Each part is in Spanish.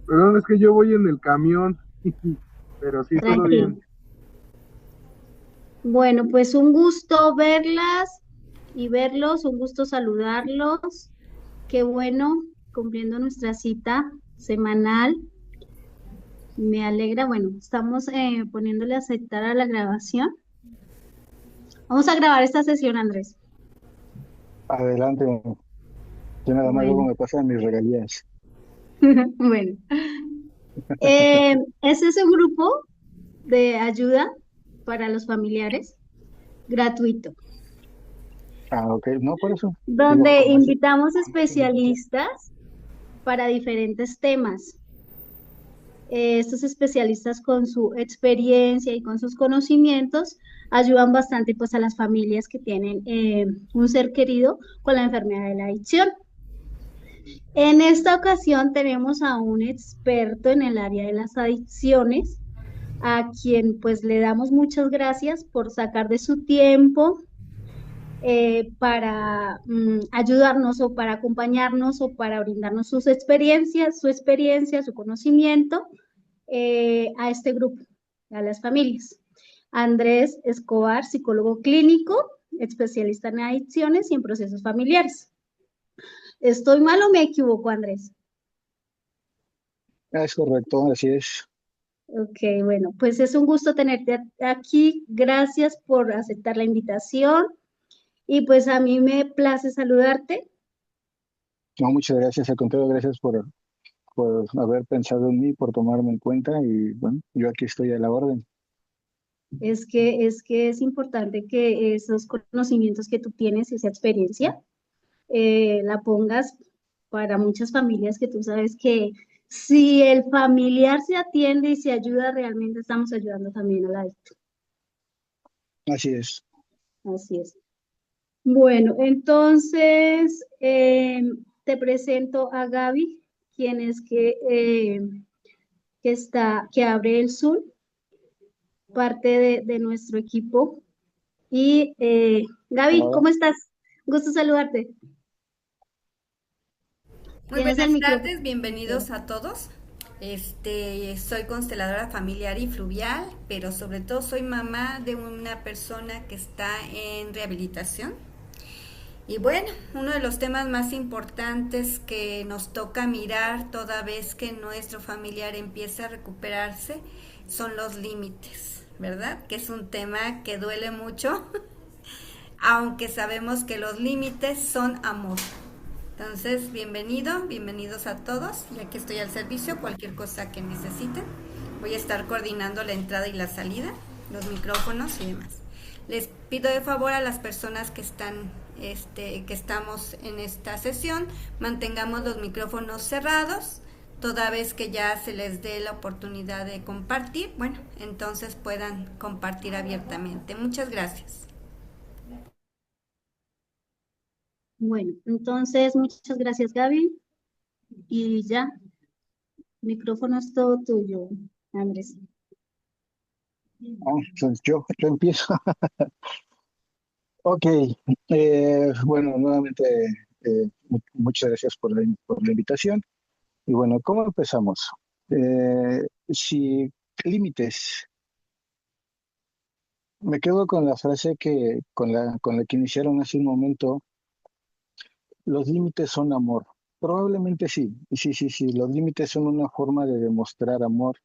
Perdón, es que yo voy en el camión, pero sí, todo Tranquilo. bien. Bueno, pues un gusto verlas y verlos, un gusto saludarlos. Qué bueno, cumpliendo nuestra cita semanal. Me alegra. Bueno, estamos poniéndole a aceptar a la grabación. Vamos a grabar esta sesión, Andrés. Adelante, yo nada más luego Bueno, me pasan mis regalías. bueno. Este es un grupo de ayuda para los familiares gratuito, Ah, ok, no, por eso. Digo, donde como es invitamos invitación. especialistas para diferentes temas. Estos especialistas con su experiencia y con sus conocimientos ayudan bastante pues a las familias que tienen un ser querido con la enfermedad de la adicción. En esta ocasión tenemos a un experto en el área de las adicciones, a quien pues le damos muchas gracias por sacar de su tiempo para ayudarnos o para acompañarnos o para brindarnos sus experiencias, su experiencia, su conocimiento a este grupo, a las familias. Andrés Escobar, psicólogo clínico, especialista en adicciones y en procesos familiares. ¿Estoy mal o me equivoco, Andrés? Ah, es correcto, así es. Ok, bueno, pues es un gusto tenerte aquí. Gracias por aceptar la invitación y pues a mí me place saludarte. No, muchas gracias, al contrario, gracias por haber pensado en mí, por tomarme en cuenta y bueno, yo aquí estoy a la orden. Es que es importante que esos conocimientos que tú tienes, esa experiencia, la pongas para muchas familias que tú sabes que si el familiar se atiende y se ayuda, realmente estamos ayudando también a la adicto. Así es. Así es. Bueno, entonces te presento a Gaby, quien es que abre el Zoom, parte de nuestro equipo. Y Gaby, Hola. ¿cómo estás? Gusto saludarte. Muy Tienes el buenas micrófono. tardes, bienvenidos a todos. Soy consteladora familiar y fluvial, pero sobre todo soy mamá de una persona que está en rehabilitación. Y bueno, uno de los temas más importantes que nos toca mirar toda vez que nuestro familiar empieza a recuperarse son los límites, ¿verdad? Que es un tema que duele mucho, aunque sabemos que los límites son amor. Entonces, bienvenidos a todos y aquí estoy al servicio, cualquier cosa que necesiten. Voy a estar coordinando la entrada y la salida, los micrófonos y demás. Les pido de favor a las personas que que estamos en esta sesión, mantengamos los micrófonos cerrados, toda vez que ya se les dé la oportunidad de compartir, bueno, entonces puedan compartir abiertamente. Muchas gracias. Bueno, entonces muchas gracias, Gaby. Y ya, micrófono es todo tuyo, Andrés. Ah, pues yo empiezo. Ok, bueno, nuevamente muchas gracias por la invitación. Y bueno, ¿cómo empezamos? Si límites, me quedo con la frase con la que iniciaron hace un momento, los límites son amor. Probablemente sí, sí, los límites son una forma de demostrar amor,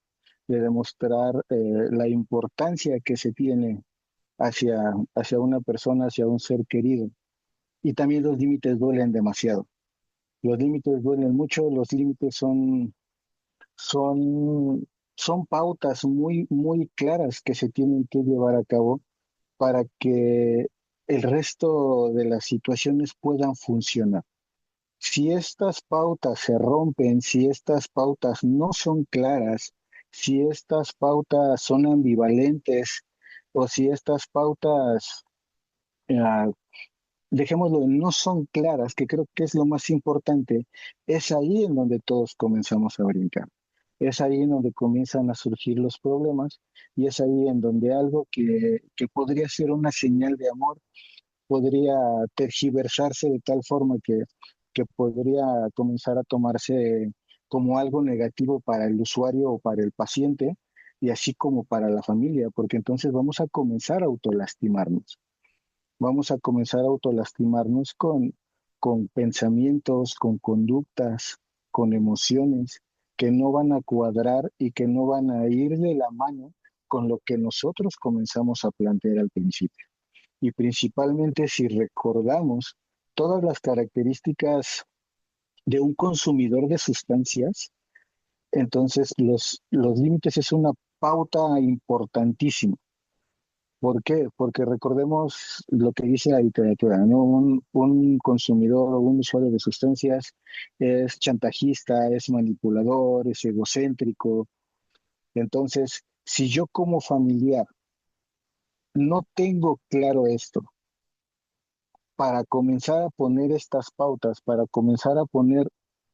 de demostrar la importancia que se tiene hacia una persona, hacia un ser querido. Y también los límites duelen demasiado. Los límites duelen mucho, los límites son, son pautas muy claras que se tienen que llevar a cabo para que el resto de las situaciones puedan funcionar. Si estas pautas se rompen, si estas pautas no son claras, si estas pautas son ambivalentes o si estas pautas, ah, dejémoslo, no son claras, que creo que es lo más importante, es ahí en donde todos comenzamos a brincar. Es ahí en donde comienzan a surgir los problemas y es ahí en donde algo que podría ser una señal de amor podría tergiversarse de tal forma que podría comenzar a como algo negativo para el usuario o para el paciente, y así como para la familia, porque entonces vamos a comenzar a autolastimarnos. Vamos a comenzar a autolastimarnos con pensamientos, con conductas, con emociones que no van a cuadrar y que no van a ir de la mano con lo que nosotros comenzamos a plantear al principio. Y principalmente si recordamos todas las características de un consumidor de sustancias, entonces los límites es una pauta importantísima. ¿Por qué? Porque recordemos lo que dice la literatura, ¿no? Un consumidor o un usuario de sustancias es chantajista, es manipulador, es egocéntrico. Entonces, si yo como familiar no tengo claro esto, para comenzar a poner estas pautas, para comenzar a poner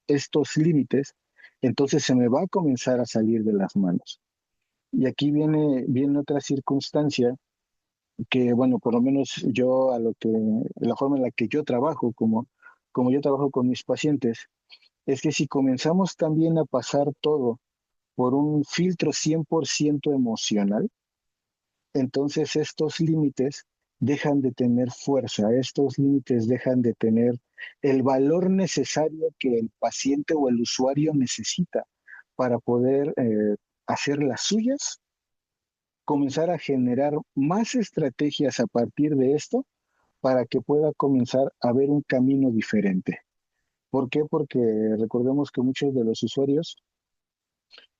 estos límites, entonces se me va a comenzar a salir de las manos. Y aquí viene otra circunstancia que, bueno, por lo menos yo la forma en la que yo trabajo, como yo trabajo con mis pacientes, es que si comenzamos también a pasar todo por un filtro 100% emocional, entonces estos límites dejan de tener fuerza, estos límites dejan de tener el valor necesario que el paciente o el usuario necesita para poder hacer las suyas, comenzar a generar más estrategias a partir de esto para que pueda comenzar a ver un camino diferente. ¿Por qué? Porque recordemos que muchos de los usuarios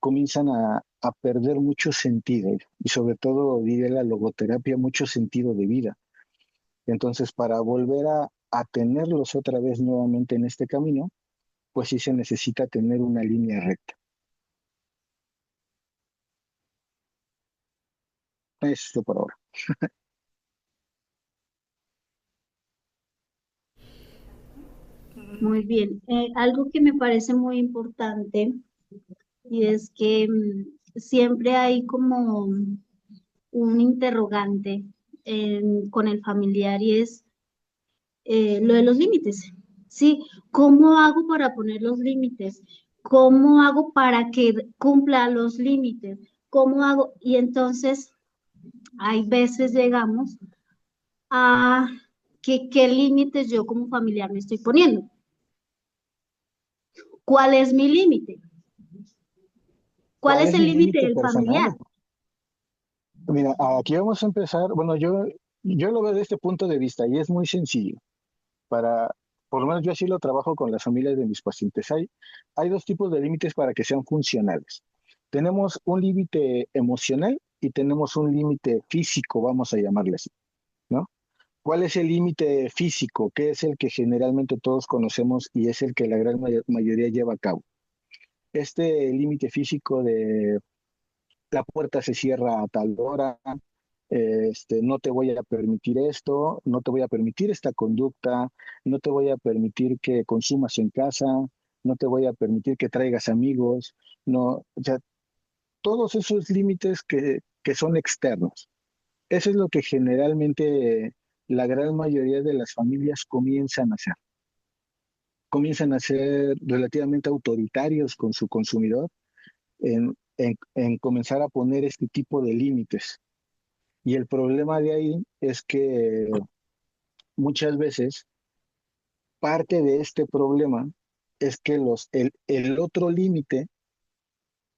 comienzan a perder mucho sentido y sobre todo, diría la logoterapia, mucho sentido de vida. Entonces, para volver a tenerlos otra vez nuevamente en este camino, pues sí se necesita tener una línea recta. Esto por ahora. Muy bien. Algo que me parece muy importante y es que siempre hay como un interrogante con el familiar y es lo de los límites. Sí, ¿cómo hago para poner los límites? ¿Cómo hago para que cumpla los límites? ¿Cómo hago? Y entonces, hay veces llegamos a qué límites yo como familiar me estoy poniendo. ¿Cuál es mi límite? ¿Cuál ¿Cuál es es el mi límite límite del personal? familiar? Mira, aquí vamos a empezar. Bueno, yo lo veo de este punto de vista y es muy sencillo. Para, por lo menos yo así lo trabajo con las familias de mis pacientes. Hay dos tipos de límites para que sean funcionales. Tenemos un límite emocional y tenemos un límite físico, vamos a llamarle así, ¿no? ¿Cuál es el límite físico? Que es el que generalmente todos conocemos y es el que la gran mayoría lleva a cabo. Este límite físico de la puerta se cierra a tal hora, no te voy a permitir esto, no te voy a permitir esta conducta, no te voy a permitir que consumas en casa, no te voy a permitir que traigas amigos, no, o sea, todos esos límites que son externos. Eso es lo que generalmente la gran mayoría de las familias comienzan a hacer. Comienzan a ser relativamente autoritarios con su consumidor en comenzar a poner este tipo de límites. Y el problema de ahí es que muchas veces parte de este problema es que el otro límite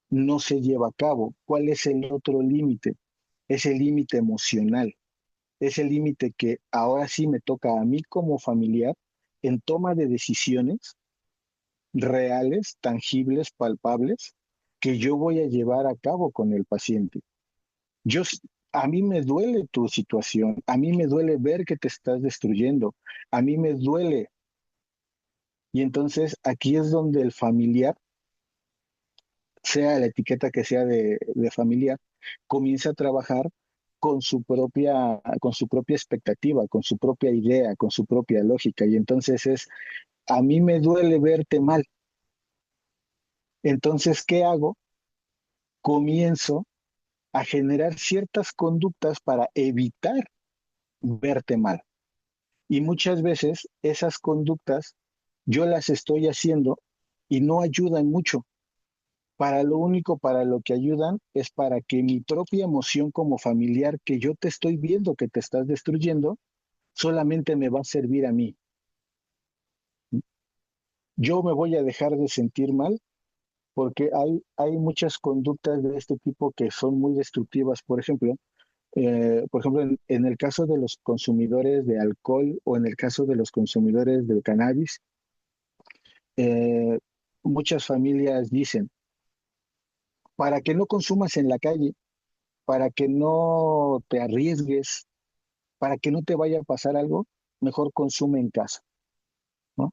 no se lleva a cabo. ¿Cuál es el otro límite? Es el límite emocional. Es el límite que ahora sí me toca a mí como familiar en toma de decisiones reales, tangibles, palpables, que yo voy a llevar a cabo con el paciente. Yo, a mí me duele tu situación, a mí me duele ver que te estás destruyendo, a mí me duele. Y entonces aquí es donde el familiar, sea la etiqueta que sea de familiar, comienza a trabajar con su propia expectativa, con su propia idea, con su propia lógica. Y entonces a mí me duele verte mal. Entonces, ¿qué hago? Comienzo a generar ciertas conductas para evitar verte mal. Y muchas veces esas conductas yo las estoy haciendo y no ayudan mucho. Para lo único, para lo que ayudan es para que mi propia emoción como familiar que yo te estoy viendo que te estás destruyendo, solamente me va a servir a mí. Yo me voy a dejar de sentir mal porque hay muchas conductas de este tipo que son muy destructivas. Por ejemplo, en el caso de los consumidores de alcohol o en el caso de los consumidores del cannabis, eh, muchas familias dicen, para que no consumas en la calle, para que no te arriesgues, para que no te vaya a pasar algo, mejor consume en casa, ¿no?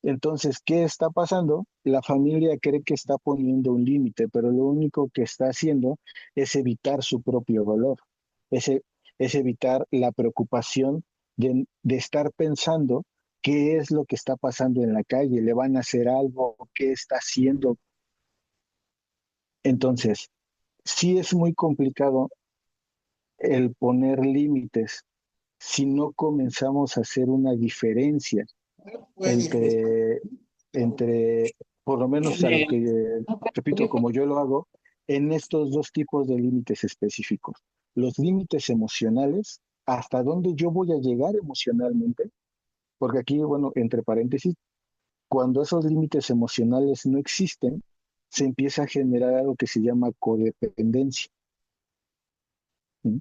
Entonces, ¿qué está pasando? La familia cree que está poniendo un límite, pero lo único que está haciendo es evitar su propio dolor, es, es evitar la preocupación de estar pensando qué es lo que está pasando en la calle, le van a hacer algo, qué está haciendo. Entonces, sí es muy complicado el poner límites si no comenzamos a hacer una diferencia entre, entre, por lo menos a lo que, repito, como yo lo hago, en estos dos tipos de límites específicos. Los límites emocionales, hasta dónde yo voy a llegar emocionalmente, porque aquí, bueno, entre paréntesis, cuando esos límites emocionales no existen, se empieza a generar algo que se llama codependencia. ¿Sí?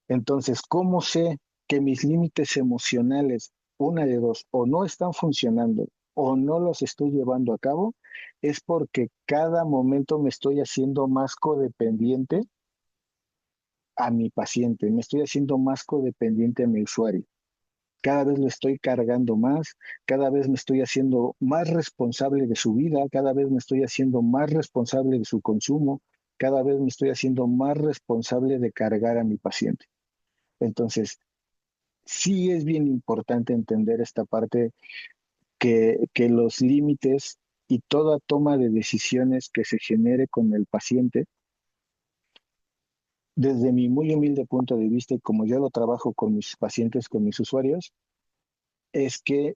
Entonces, ¿cómo sé que mis límites emocionales, una de dos, o no están funcionando o no los estoy llevando a cabo? Es porque cada momento me estoy haciendo más codependiente a mi paciente, me estoy haciendo más codependiente a mi usuario. Cada vez lo estoy cargando más, cada vez me estoy haciendo más responsable de su vida, cada vez me estoy haciendo más responsable de su consumo, cada vez me estoy haciendo más responsable de cargar a mi paciente. Entonces, sí es bien importante entender esta parte que los límites y toda toma de decisiones que se genere con el paciente, desde mi muy humilde punto de vista y como yo lo trabajo con mis pacientes, con mis usuarios, es que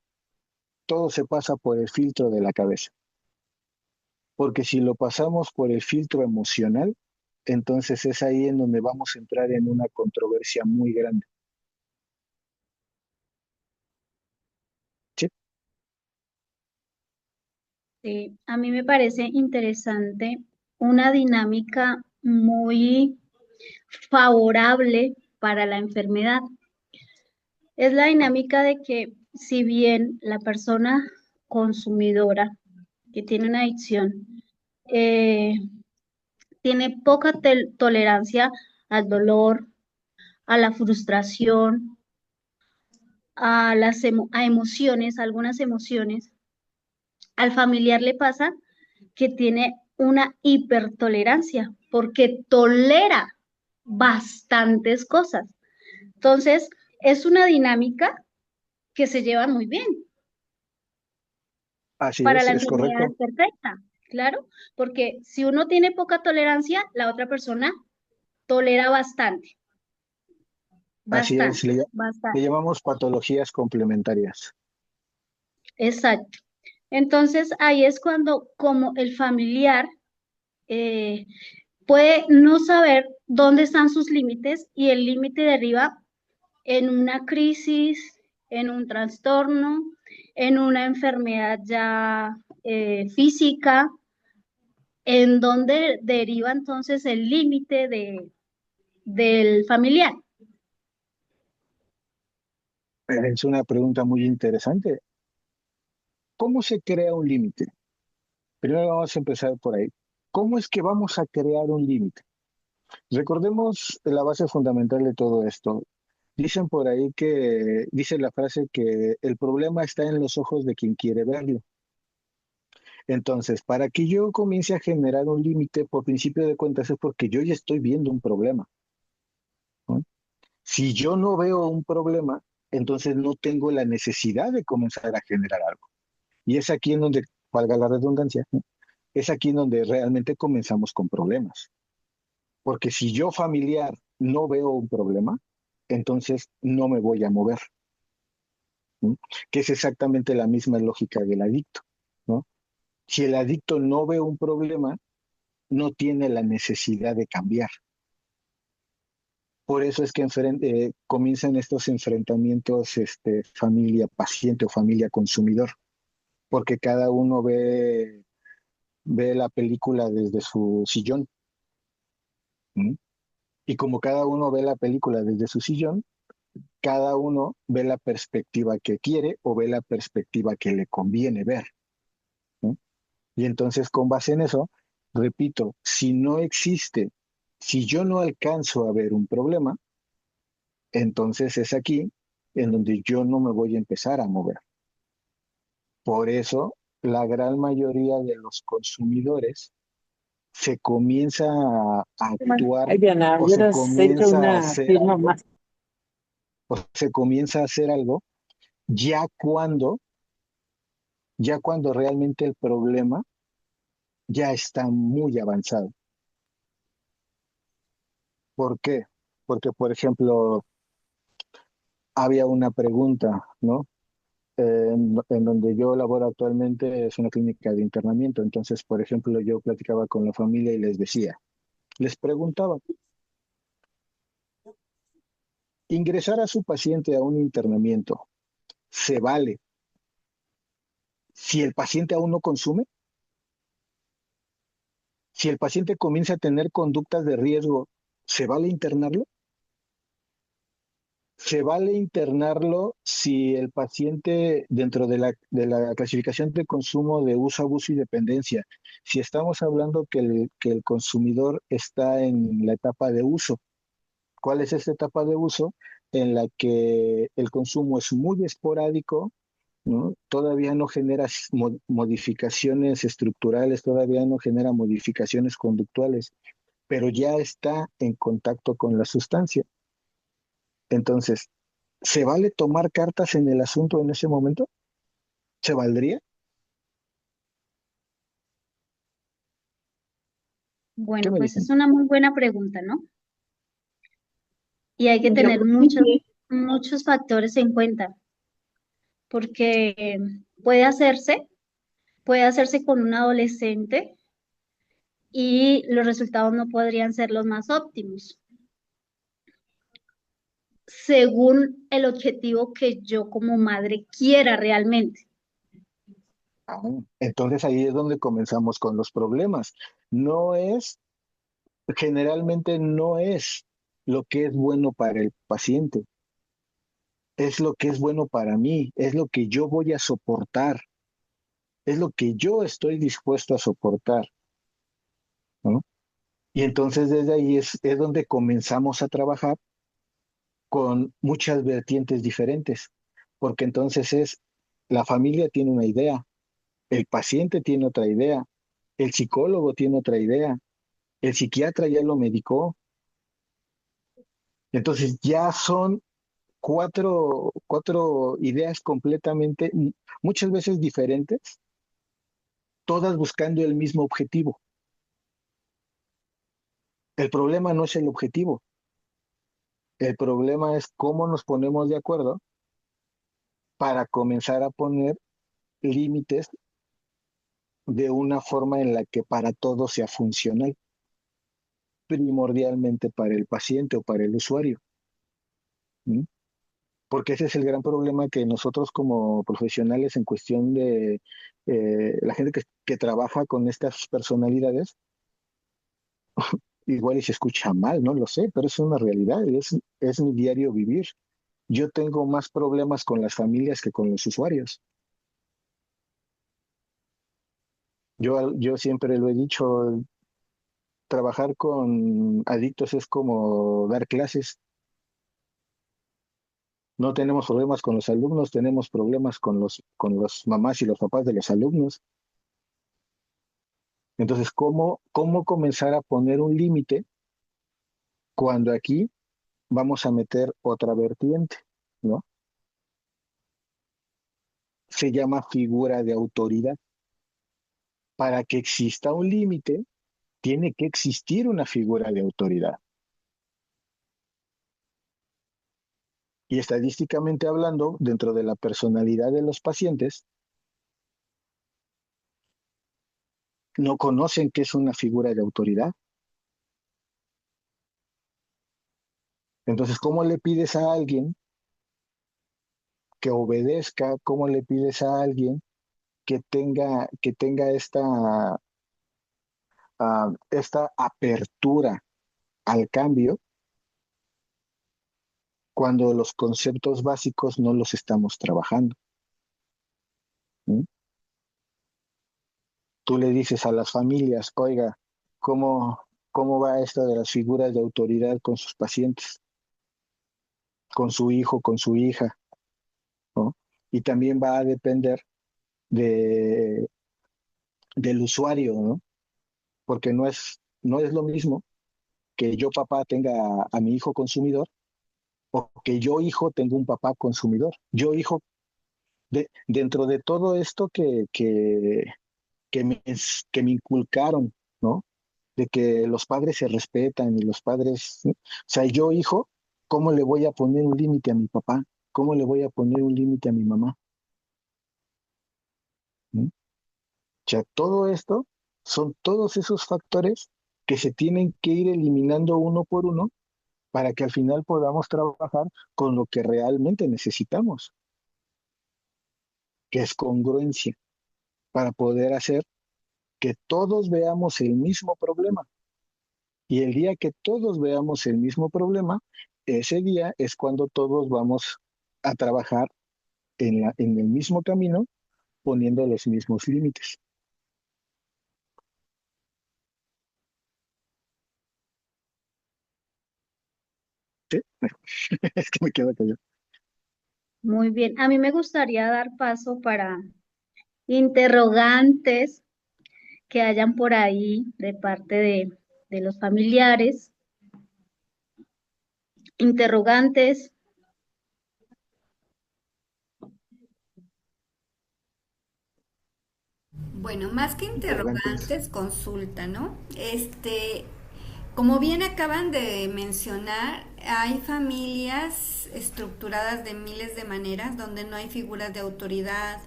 todo se pasa por el filtro de la cabeza. Porque si lo pasamos por el filtro emocional, entonces es ahí en donde vamos a entrar en una controversia muy grande. ¿Sí? Sí, a mí me parece interesante una dinámica muy favorable para la enfermedad. Es la dinámica de que si bien la persona consumidora que tiene una adicción eh, tiene poca tolerancia al dolor, a la frustración, a emociones, a algunas emociones, al familiar le pasa que tiene una hipertolerancia porque tolera bastantes cosas. Entonces, es una dinámica que se lleva muy bien. Así Para la es enfermedad correcto. es perfecta, claro, porque si uno tiene poca tolerancia, la otra persona tolera bastante, Así es, bastante, le bastante. llamamos patologías complementarias. Exacto. Entonces, ahí es cuando como el familiar eh, puede no saber dónde están sus límites y el límite deriva en una crisis, en un trastorno, en una enfermedad ya física, en donde deriva entonces el límite del familiar. Es una pregunta muy interesante. ¿Cómo se crea un límite? Primero vamos a empezar por ahí. ¿Cómo es que vamos a crear un límite? Recordemos la base fundamental de todo esto. Dicen por ahí dice la frase que el problema está en los ojos de quien quiere verlo. Entonces, para que yo comience a generar un límite, por principio de cuentas, es porque yo ya estoy viendo un problema, ¿no? Si yo no veo un problema, entonces no tengo la necesidad de comenzar a generar algo. Y es aquí en donde, valga la redundancia, ¿no? Es aquí en donde realmente comenzamos con problemas. Porque si yo familiar no veo un problema, entonces no me voy a mover, ¿no? Que es exactamente la misma lógica del adicto, ¿no? Si el adicto no ve un problema, no tiene la necesidad de cambiar. Por eso es que comienzan estos enfrentamientos familia-paciente o familia-consumidor, porque cada uno ve la película desde su sillón. ¿Mm? Y como cada uno ve la película desde su sillón, cada uno ve la perspectiva que quiere o ve la perspectiva que le conviene ver. ¿No? Y entonces, con base en eso, repito, si yo no alcanzo a ver un problema, entonces es aquí en donde yo no me voy a empezar a mover. Por eso, la gran mayoría de los consumidores se comienza a actuar Ay, Diana, o se hubieras hecho comienza a una hacer firma algo, más. o se comienza a hacer algo ya cuando, ya cuando realmente el problema ya está muy avanzado. ¿Por qué? Porque, por ejemplo, había una pregunta, ¿no? En donde yo laboro actualmente es una clínica de internamiento. Entonces, por ejemplo, yo platicaba con la familia y les preguntaba, ¿ingresar a su paciente a un internamiento se vale si el paciente aún no consume? Si el paciente comienza a tener conductas de riesgo, ¿se vale internarlo? Se vale internarlo si el paciente, dentro de la clasificación de consumo de uso, abuso y dependencia, si estamos hablando que el consumidor está en la etapa de uso. ¿Cuál es esta etapa de uso? En la que el consumo es muy esporádico, ¿no? Todavía no genera modificaciones estructurales, todavía no genera modificaciones conductuales, pero ya está en contacto con la sustancia. Entonces, ¿se vale tomar cartas en el asunto en ese momento? ¿Se valdría? ¿Qué Bueno, me pues dicen? es una muy buena pregunta, ¿no? Y hay que Yo tener creo que sí. muchos factores en cuenta, porque puede hacerse con un adolescente y los resultados no podrían ser los más óptimos, según el objetivo que yo como madre quiera realmente. Ah, entonces ahí es donde comenzamos con los problemas. No es, generalmente no es lo que es bueno para el paciente, es lo que es bueno para mí, es lo que yo voy a soportar, es lo que yo estoy dispuesto a soportar, ¿no? Y entonces desde ahí es donde comenzamos a trabajar con muchas vertientes diferentes, porque entonces la familia tiene una idea, el paciente tiene otra idea, el psicólogo tiene otra idea, el psiquiatra ya lo medicó, entonces ya son cuatro ideas completamente, muchas veces diferentes, todas buscando el mismo objetivo. El problema no es el objetivo, el problema es cómo nos ponemos de acuerdo para comenzar a poner límites de una forma en la que para todos sea funcional, primordialmente para el paciente o para el usuario. ¿Mm? Porque ese es el gran problema que nosotros como profesionales en cuestión de la gente que trabaja con estas personalidades, igual y se escucha mal, no lo sé, pero es una realidad, es mi diario vivir. Yo tengo más problemas con las familias que con los usuarios. Yo siempre lo he dicho, trabajar con adictos es como dar clases. No tenemos problemas con los alumnos, tenemos problemas con los mamás y los papás de los alumnos. Entonces, ¿cómo comenzar a poner un límite cuando aquí vamos a meter otra vertiente, ¿no? Se llama figura de autoridad. Para que exista un límite, tiene que existir una figura de autoridad. Y estadísticamente hablando, dentro de la personalidad de los pacientes, no conocen qué es una figura de autoridad. Entonces, ¿cómo le pides a alguien que obedezca? ¿Cómo le pides a alguien que tenga esta apertura al cambio cuando los conceptos básicos no los estamos trabajando? ¿Mm? Tú le dices a las familias, oiga, ¿cómo va esto de las figuras de autoridad con sus pacientes, con su hijo, con su hija, ¿no? Y también va a depender de, del usuario, ¿no? Porque no es lo mismo que yo papá tenga a mi hijo consumidor o que yo hijo tenga un papá consumidor. Yo hijo, dentro de todo esto que me inculcaron, ¿no? De que los padres se respetan y los padres, ¿sí? O sea, yo hijo, ¿cómo le voy a poner un límite a mi papá? ¿Cómo le voy a poner un límite a mi mamá? ¿Mm? O sea, todo esto son todos esos factores que se tienen que ir eliminando uno por uno para que al final podamos trabajar con lo que realmente necesitamos, que es congruencia, para poder hacer que todos veamos el mismo problema. Y el día que todos veamos el mismo problema, ese día es cuando todos vamos a trabajar en el mismo camino, poniendo los mismos límites. ¿Sí? Es que me quedo callado. Muy bien. A mí me gustaría dar paso para interrogantes que hayan por ahí de parte de los familiares. Interrogantes. Bueno, más que Interrogantes. interrogantes, consulta, ¿no? Como bien acaban de mencionar, hay familias estructuradas de miles de maneras donde no hay figuras de autoridad,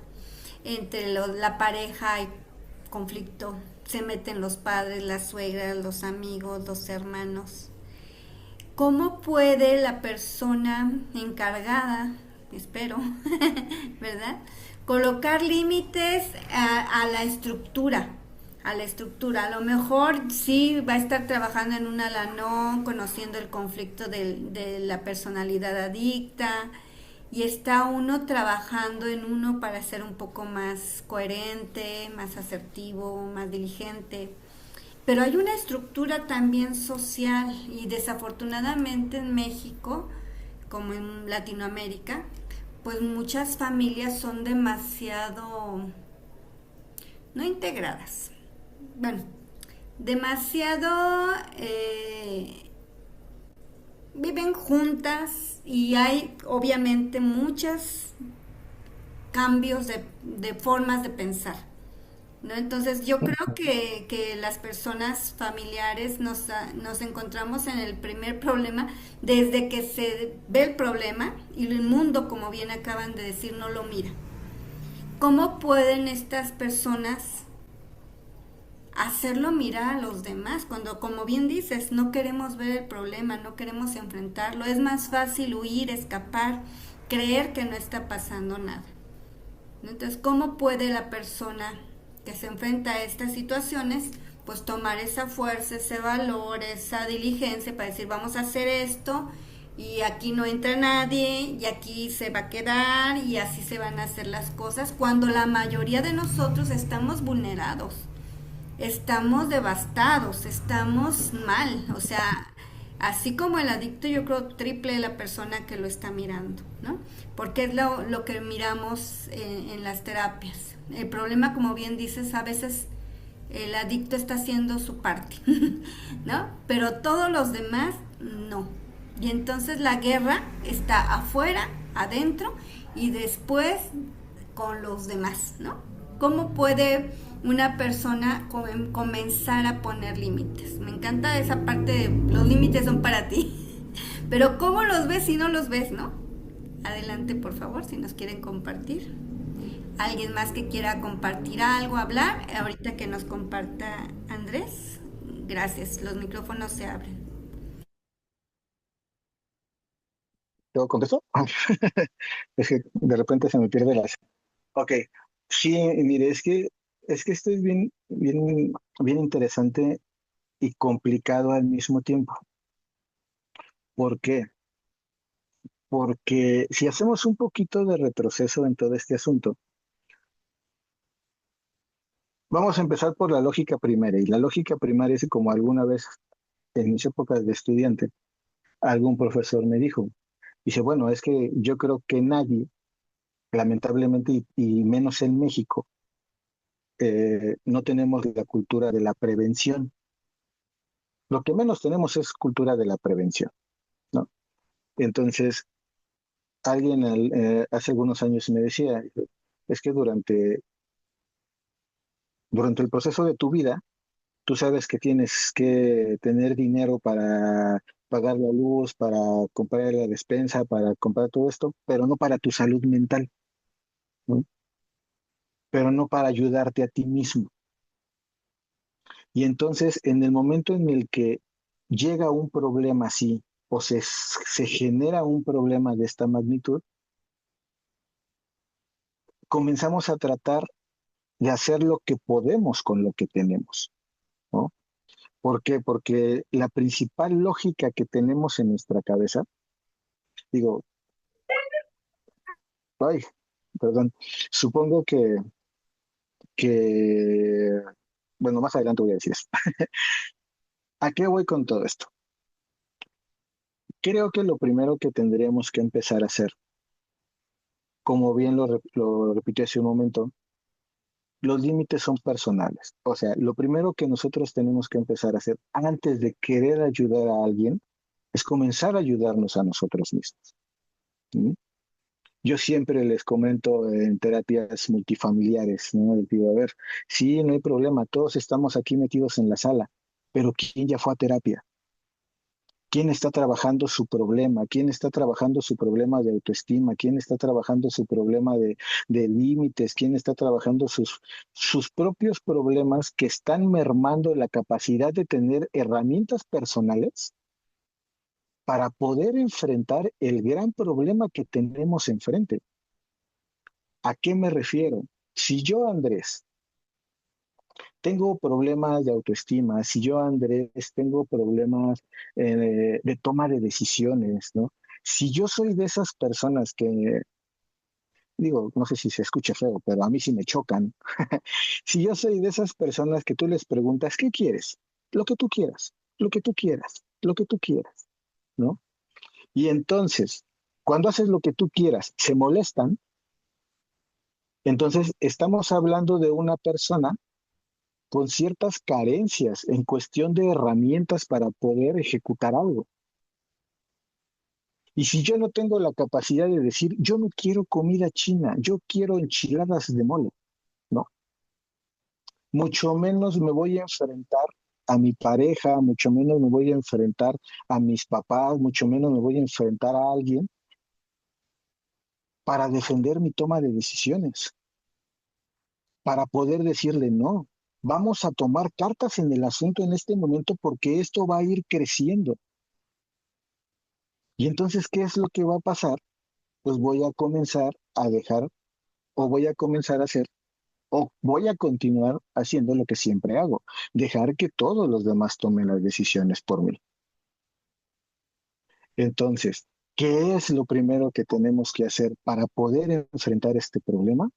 entre la pareja hay conflicto, se meten los padres, las suegras, los amigos, los hermanos. ¿Cómo puede la persona encargada, espero, ¿verdad? Colocar límites a la estructura, a la estructura. A lo mejor sí va a estar trabajando en un alanón, conociendo el conflicto de la personalidad adicta, y está uno trabajando en uno para ser un poco más coherente, más asertivo, más diligente. Pero hay una estructura también social y desafortunadamente en México, como en Latinoamérica, pues muchas familias son demasiado, no integradas, bueno, demasiado viven juntas y hay obviamente muchos cambios de formas de pensar, ¿no? Entonces yo creo que las personas familiares nos encontramos en el primer problema desde que se ve el problema y el mundo, como bien acaban de decir, no lo mira. ¿Cómo pueden estas personas hacerlo mirar a los demás cuando, como bien dices, no queremos ver el problema, no queremos enfrentarlo? Es más fácil huir, escapar, creer que no está pasando nada. Entonces, ¿cómo puede la persona que se enfrenta a estas situaciones pues tomar esa fuerza, ese valor, esa diligencia para decir vamos a hacer esto y aquí no entra nadie y aquí se va a quedar y así se van a hacer las cosas, cuando la mayoría de nosotros estamos vulnerados, estamos devastados, estamos mal? O sea, así como el adicto, yo creo triple de la persona que lo está mirando, ¿no? Porque es lo que miramos en las terapias. El problema, como bien dices, a veces el adicto está haciendo su parte, ¿no? Pero todos los demás no. Y entonces la guerra está afuera, adentro y después con los demás, ¿no? ¿Cómo puede una persona comenzar a poner límites? Me encanta esa parte de los límites son para ti, pero ¿cómo los ves si no los ves, no? Adelante, por favor, si nos quieren compartir. ¿Alguien más que quiera compartir algo, hablar? Ahorita que nos comparta Andrés. Gracias, los micrófonos se abren. ¿Yo contesto? Es que de repente se me pierde la... Ok, sí, mire, es que esto es bien interesante y complicado al mismo tiempo. ¿Por qué? Porque si hacemos un poquito de retroceso en todo este asunto, vamos a empezar por la lógica primaria. Y la lógica primaria es como alguna vez en mis épocas de estudiante, algún profesor me dijo, dice, bueno, es que yo creo que nadie, lamentablemente, y menos en México, no tenemos la cultura de la prevención. Lo que menos tenemos es cultura de la prevención, ¿no? Entonces, alguien hace algunos años me decía, es que durante el proceso de tu vida, tú sabes que tienes que tener dinero para pagar la luz, para comprar la despensa, para comprar todo esto, pero no para tu salud mental, ¿no? Pero no para ayudarte a ti mismo. Y entonces, en el momento en el que llega un problema así, o se genera un problema de esta magnitud, comenzamos a tratar de hacer lo que podemos con lo que tenemos, ¿no? ¿Por qué? Porque la principal lógica que tenemos en nuestra cabeza, digo, ay, perdón, supongo que, bueno, más adelante voy a decir eso. ¿A qué voy con todo esto? Creo que lo primero que tendríamos que empezar a hacer, como bien lo repitió hace un momento, los límites son personales. O sea, lo primero que nosotros tenemos que empezar a hacer antes de querer ayudar a alguien es comenzar a ayudarnos a nosotros mismos. ¿Sí? Yo siempre les comento en terapias multifamiliares, ¿no? Les digo, a ver, sí, no hay problema, todos estamos aquí metidos en la sala, pero ¿quién ya fue a terapia? ¿Quién está trabajando su problema? ¿Quién está trabajando su problema de autoestima? ¿Quién está trabajando su problema de límites? ¿Quién está trabajando sus propios problemas que están mermando la capacidad de tener herramientas personales para poder enfrentar el gran problema que tenemos enfrente? ¿A qué me refiero? Si yo, Andrés, tengo problemas de autoestima, si yo, Andrés, tengo problemas de toma de decisiones, ¿no? Si yo soy de esas personas que, digo, no sé si se escucha feo, pero a mí sí me chocan. Si yo soy de esas personas que tú les preguntas, ¿qué quieres? Lo que tú quieras, lo que tú quieras, lo que tú quieras, ¿no? Y entonces, cuando haces lo que tú quieras, se molestan, entonces estamos hablando de una persona con ciertas carencias en cuestión de herramientas para poder ejecutar algo. Y si yo no tengo la capacidad de decir, yo no quiero comida china, yo quiero enchiladas de mole, ¿no? Mucho menos me voy a enfrentar a mi pareja, mucho menos me voy a enfrentar a mis papás, mucho menos me voy a enfrentar a alguien para defender mi toma de decisiones, para poder decirle no. Vamos a tomar cartas en el asunto en este momento porque esto va a ir creciendo. Y entonces, ¿qué es lo que va a pasar? Pues voy a comenzar a dejar o voy a comenzar a hacer o voy a continuar haciendo lo que siempre hago, dejar que todos los demás tomen las decisiones por mí. Entonces, ¿qué es lo primero que tenemos que hacer para poder enfrentar este problema?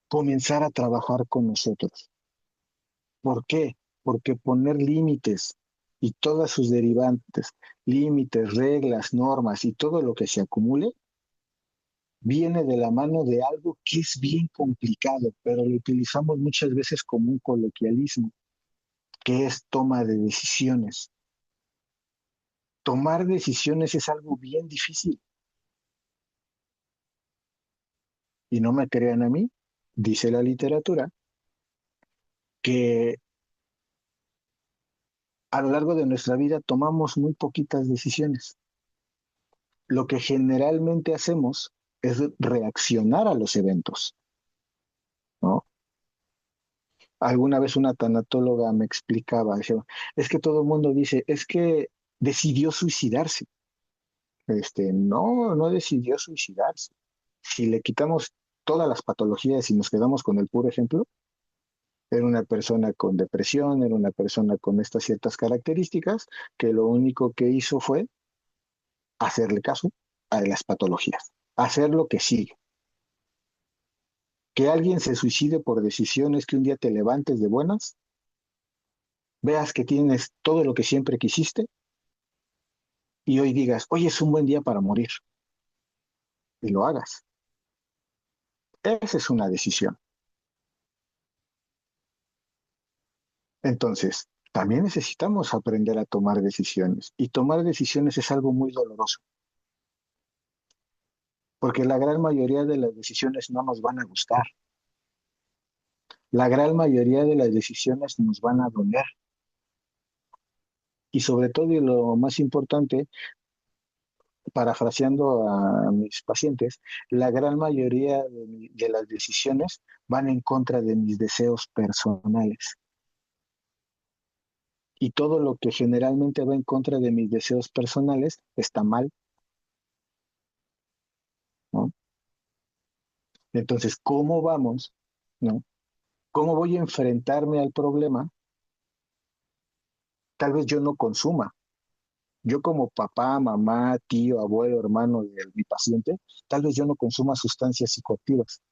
Comenzar a trabajar con nosotros. ¿Por qué? Porque poner límites y todas sus derivantes, límites, reglas, normas y todo lo que se acumule, viene de la mano de algo que es bien complicado, pero lo utilizamos muchas veces como un coloquialismo, que es toma de decisiones. Tomar decisiones es algo bien difícil. Y no me crean a mí, dice la literatura, que a lo largo de nuestra vida tomamos muy poquitas decisiones. Lo que generalmente hacemos es reaccionar a los eventos. ¿no? Alguna vez una tanatóloga me explicaba, decía, es que todo el mundo dice, es que decidió suicidarse. No, no decidió suicidarse. Si le quitamos todas las patologías y nos quedamos con el puro ejemplo, era una persona con depresión, era una persona con estas ciertas características, que lo único que hizo fue hacerle caso a las patologías, hacer lo que sigue. Que alguien se suicide por decisiones, que un día te levantes de buenas, veas que tienes todo lo que siempre quisiste y hoy digas, hoy es un buen día para morir y lo hagas. Esa es una decisión. Entonces, también necesitamos aprender a tomar decisiones y tomar decisiones es algo muy doloroso, porque la gran mayoría de las decisiones no nos van a gustar. La gran mayoría de las decisiones nos van a doler. Y sobre todo, y lo más importante, parafraseando a mis pacientes, la gran mayoría de las decisiones van en contra de mis deseos personales. Y todo lo que generalmente va en contra de mis deseos personales está mal, ¿no? Entonces, ¿cómo vamos, ¿no? ¿Cómo voy a enfrentarme al problema? Tal vez yo no consuma. Yo como papá, mamá, tío, abuelo, hermano de mi paciente, tal vez yo no consuma sustancias psicoactivas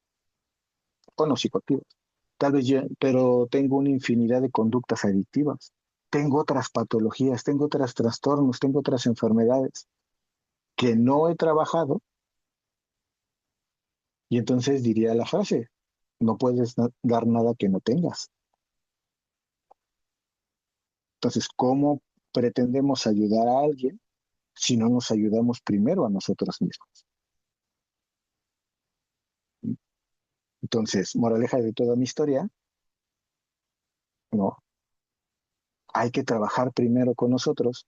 o no psicoactivas. Tal vez yo, pero tengo una infinidad de conductas adictivas. Tengo otras patologías, tengo otros trastornos, tengo otras enfermedades que no he trabajado y entonces diría la frase, no puedes dar nada que no tengas. Entonces, ¿cómo pretendemos ayudar a alguien si no nos ayudamos primero a nosotros mismos? Entonces, moraleja de toda mi historia, no, hay que trabajar primero con nosotros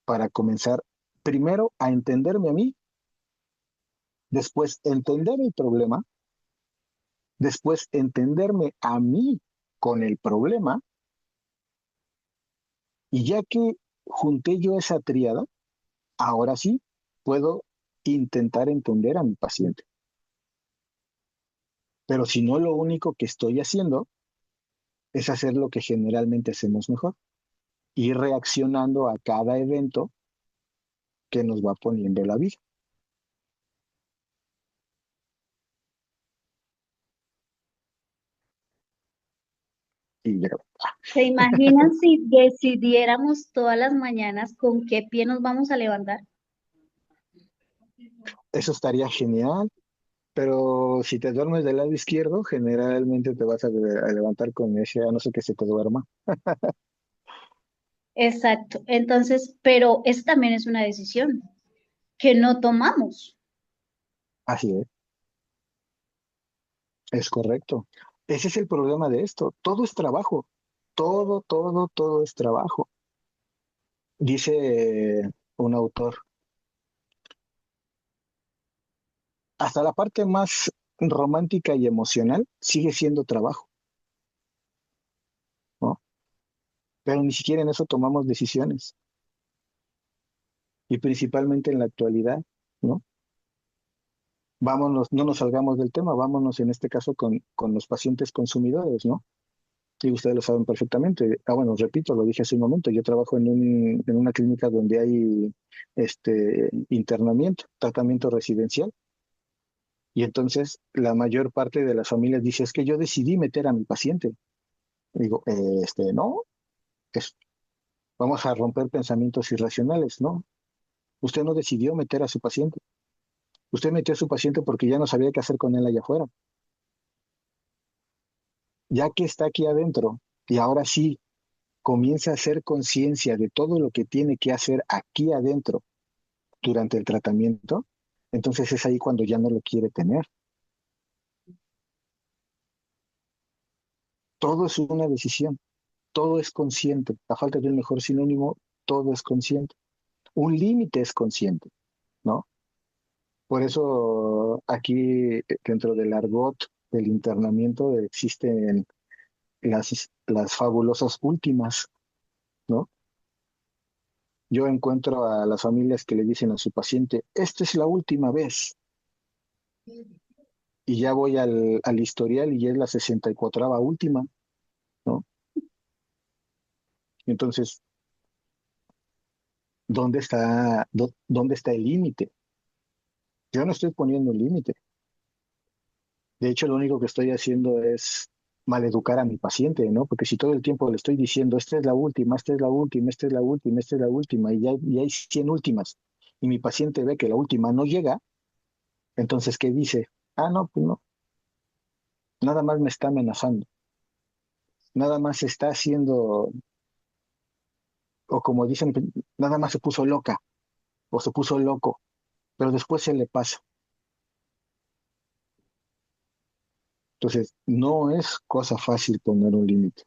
para comenzar primero a entenderme a mí, después entender el problema, después entenderme a mí con el problema, y ya que junté yo esa tríada, ahora sí puedo intentar entender a mi paciente. Pero si no, lo único que estoy haciendo es hacer lo que generalmente hacemos mejor, ir reaccionando a cada evento que nos va poniendo la vida. Y ya, ¿Se imaginan si decidiéramos todas las mañanas con qué pie nos vamos a levantar? eso estaría genial, pero si te duermes del lado izquierdo, generalmente te vas a levantar con ese, a no ser que se te duerma. Exacto. Entonces, pero eso también es una decisión que no tomamos. Así es correcto. Ese es el problema de esto. Todo es trabajo. Todo es trabajo. Dice un autor, hasta la parte más romántica y emocional sigue siendo trabajo, ¿no? Pero ni siquiera en eso tomamos decisiones. Y principalmente en la actualidad, ¿no? Vámonos, no nos salgamos del tema, vámonos en este caso con los pacientes consumidores, ¿no? Y ustedes lo saben perfectamente. Bueno, repito, lo dije hace un momento, yo trabajo en una clínica donde hay internamiento, tratamiento residencial, y entonces la mayor parte de las familias dice, es que yo decidí meter a mi paciente. Digo, no, es, vamos a romper pensamientos irracionales, ¿no? Usted no decidió meter a su paciente. Usted metió a su paciente porque ya no sabía qué hacer con él allá afuera. Ya que está aquí adentro y ahora sí comienza a hacer conciencia de todo lo que tiene que hacer aquí adentro durante el tratamiento, entonces es ahí cuando ya no lo quiere tener. Todo es una decisión, todo es consciente. A falta de un mejor sinónimo, todo es consciente. Un límite es consciente, ¿no? Por eso aquí dentro del argot del internamiento existen las fabulosas últimas, ¿no? Yo encuentro a las familias que le dicen a su paciente, esta es la última vez, y ya voy al historial y es la 64ª última, ¿no? Entonces, ¿dónde está el límite? Yo no estoy poniendo un límite. De hecho, lo único que estoy haciendo es maleducar a mi paciente, ¿no? Porque si todo el tiempo le estoy diciendo, esta es la última, esta es la última, esta es la última, esta es la última, y hay 100 últimas, y mi paciente ve que la última no llega, entonces, ¿qué dice? Ah, no, pues no, nada más me está amenazando, nada más se está haciendo, o como dicen, nada más se puso loca, o se puso loco, pero después se le pasa. Entonces, no es cosa fácil poner un límite,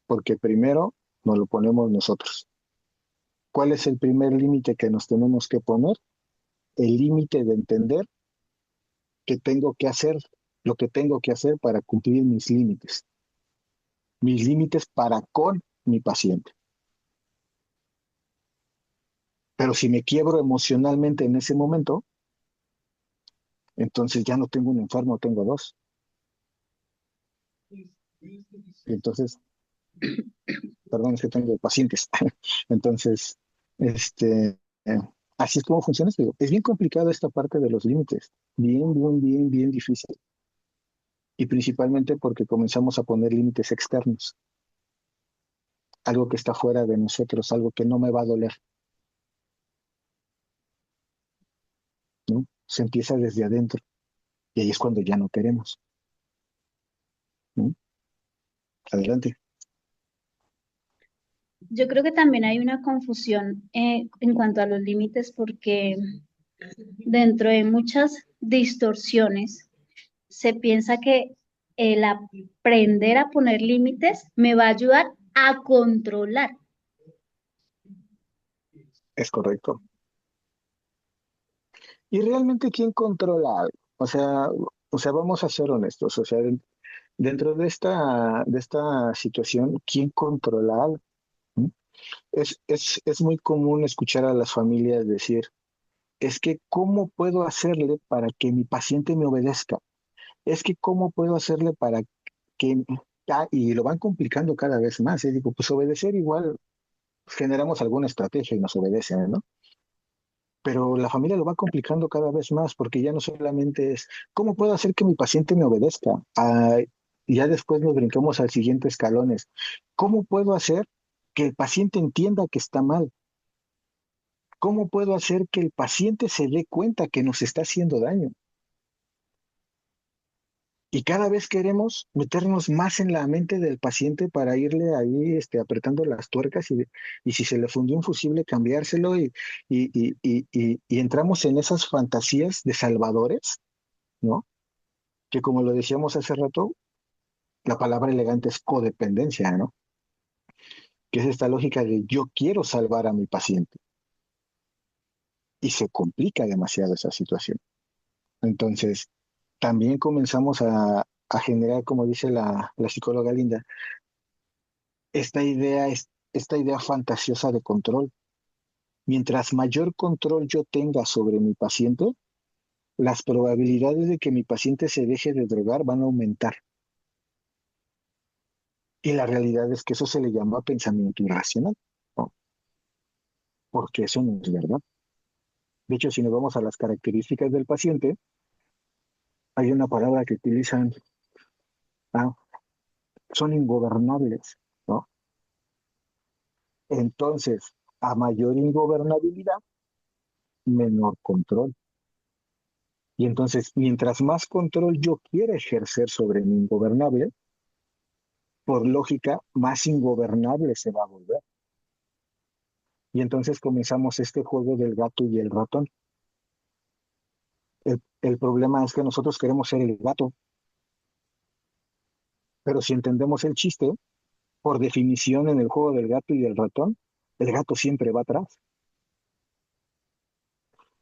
porque primero nos lo ponemos nosotros. ¿Cuál es el primer límite que nos tenemos que poner? El límite de entender que tengo que hacer lo que tengo que hacer para cumplir mis límites para con mi paciente. Pero si me quiebro emocionalmente en ese momento, entonces ya no tengo un enfermo, tengo dos. Entonces, perdón, es que tengo pacientes. Entonces, este, así es como funciona esto. Es bien complicado esta parte de los límites. Bien, bien, bien, bien difícil. Y principalmente porque comenzamos a poner límites externos. Algo que está fuera de nosotros, algo que no me va a doler, ¿no? Se empieza desde adentro y ahí es cuando ya no queremos, ¿no? Adelante. Yo creo que también hay una confusión en cuanto a los límites porque dentro de muchas distorsiones se piensa que el aprender a poner límites me va a ayudar a controlar. Es correcto. ¿Y realmente quién controla algo? O sea, vamos a ser honestos, o sea, dentro de esta situación, ¿quién controla algo? ¿Mm? Es muy común escuchar a las familias decir, es que ¿cómo puedo hacerle para que mi paciente me obedezca? Es que ¿cómo puedo hacerle para que... Y lo van complicando cada vez más. Digo, pues obedecer igual, pues, generamos alguna estrategia y nos obedecen, ¿no? Pero la familia lo va complicando cada vez más porque ya no solamente es, ¿cómo puedo hacer que mi paciente me obedezca? Y ya después nos brincamos al siguiente escalón, es, ¿cómo puedo hacer que el paciente entienda que está mal? ¿Cómo puedo hacer que el paciente se dé cuenta que nos está haciendo daño? Y cada vez queremos meternos más en la mente del paciente para irle ahí apretando las tuercas y si se le fundió un fusible, cambiárselo y entramos en esas fantasías de salvadores, ¿no? Que como lo decíamos hace rato, la palabra elegante es codependencia, ¿no? Que es esta lógica de yo quiero salvar a mi paciente y se complica demasiado esa situación. Entonces, también comenzamos a generar, como dice la psicóloga Linda, esta idea fantasiosa de control. Mientras mayor control yo tenga sobre mi paciente, las probabilidades de que mi paciente se deje de drogar van a aumentar. Y la realidad es que eso se le llama pensamiento irracional, ¿no? Porque eso no es verdad. De hecho, si nos vamos a las características del paciente, hay una palabra que utilizan, ah, son ingobernables, ¿no? Entonces, a mayor ingobernabilidad, menor control. Y entonces, mientras más control yo quiera ejercer sobre mi ingobernable, por lógica, más ingobernable se va a volver. Y entonces comenzamos este juego del gato y el ratón. El problema es que nosotros queremos ser el gato, pero si entendemos el chiste, por definición en el juego del gato y el ratón, el gato siempre va atrás.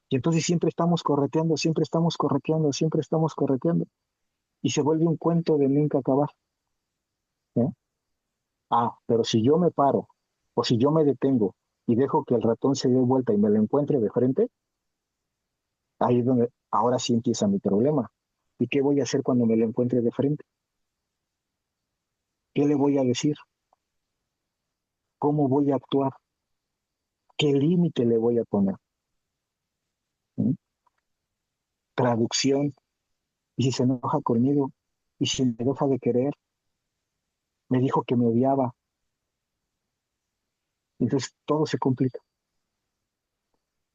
Y entonces siempre estamos correteando, siempre estamos correteando, siempre estamos correteando. y se vuelve un cuento de nunca acabar. ¿Eh? Pero si yo me paro o si yo me detengo y dejo que el ratón se dé vuelta y me lo encuentre de frente, ahí es donde ahora sí empieza mi problema. ¿Y qué voy a hacer cuando me lo encuentre de frente? ¿Qué le voy a decir? ¿Cómo voy a actuar? ¿Qué límite le voy a poner? ¿Mm? Traducción. ¿Y si se enoja conmigo? ¿Y si me deja de querer? Me dijo que me odiaba. Entonces todo se complica.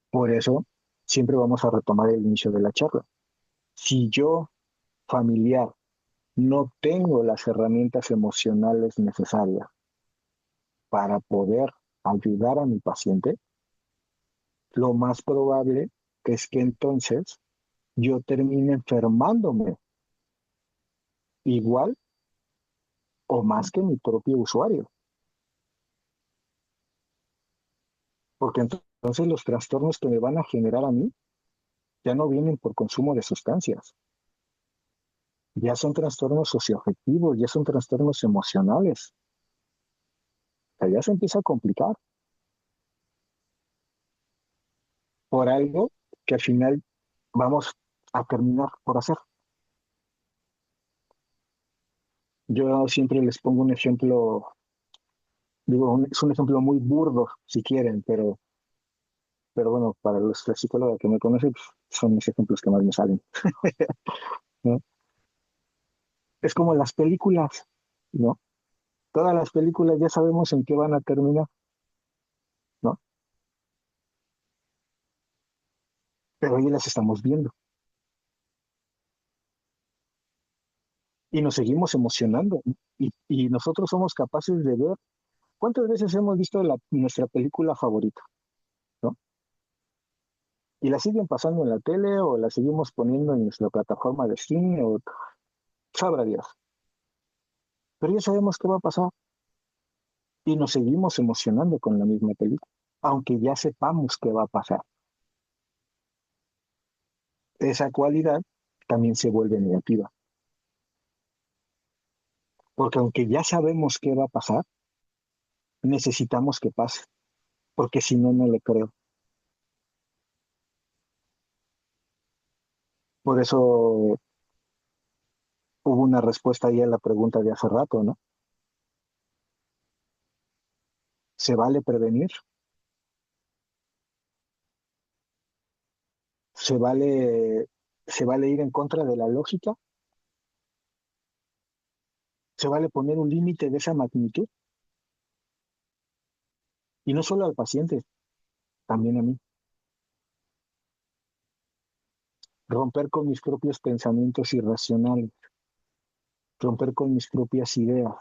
Por eso siempre vamos a retomar el inicio de la charla. Si yo, familiar, no tengo las herramientas emocionales necesarias para poder ayudar a mi paciente, lo más probable es que entonces yo termine enfermándome igual o más que mi propio usuario. Porque entonces los trastornos que me van a generar a mí ya no vienen por consumo de sustancias, ya son trastornos socioafectivos, ya son trastornos emocionales. O sea, ya se empieza a complicar por algo que al final vamos a terminar por hacer. Yo siempre les pongo un ejemplo, digo, es un ejemplo muy burdo si quieren, pero bueno, para los psicólogos que me conocen, pues, son los ejemplos que más me salen, ¿no? Es como las películas, ¿no? Todas las películas ya sabemos en qué van a terminar, ¿no? Pero hoy las estamos viendo y nos seguimos emocionando y nosotros somos capaces de ver cuántas veces hemos visto nuestra película favorita, ¿no? Y la siguen pasando en la tele o la seguimos poniendo en nuestra plataforma de streaming o sabrá Dios. Pero ya sabemos qué va a pasar y nos seguimos emocionando con la misma película, aunque ya sepamos qué va a pasar. Esa cualidad también se vuelve negativa, porque aunque ya sabemos qué va a pasar, necesitamos que pase, porque si no, no le creo. Por eso hubo una respuesta ahí a la pregunta de hace rato, ¿no? ¿Se vale prevenir? ¿Se vale ir en contra de la lógica? ¿Se vale poner un límite de esa magnitud? Y no solo al paciente, también a mí. Romper con mis propios pensamientos irracionales, romper con mis propias ideas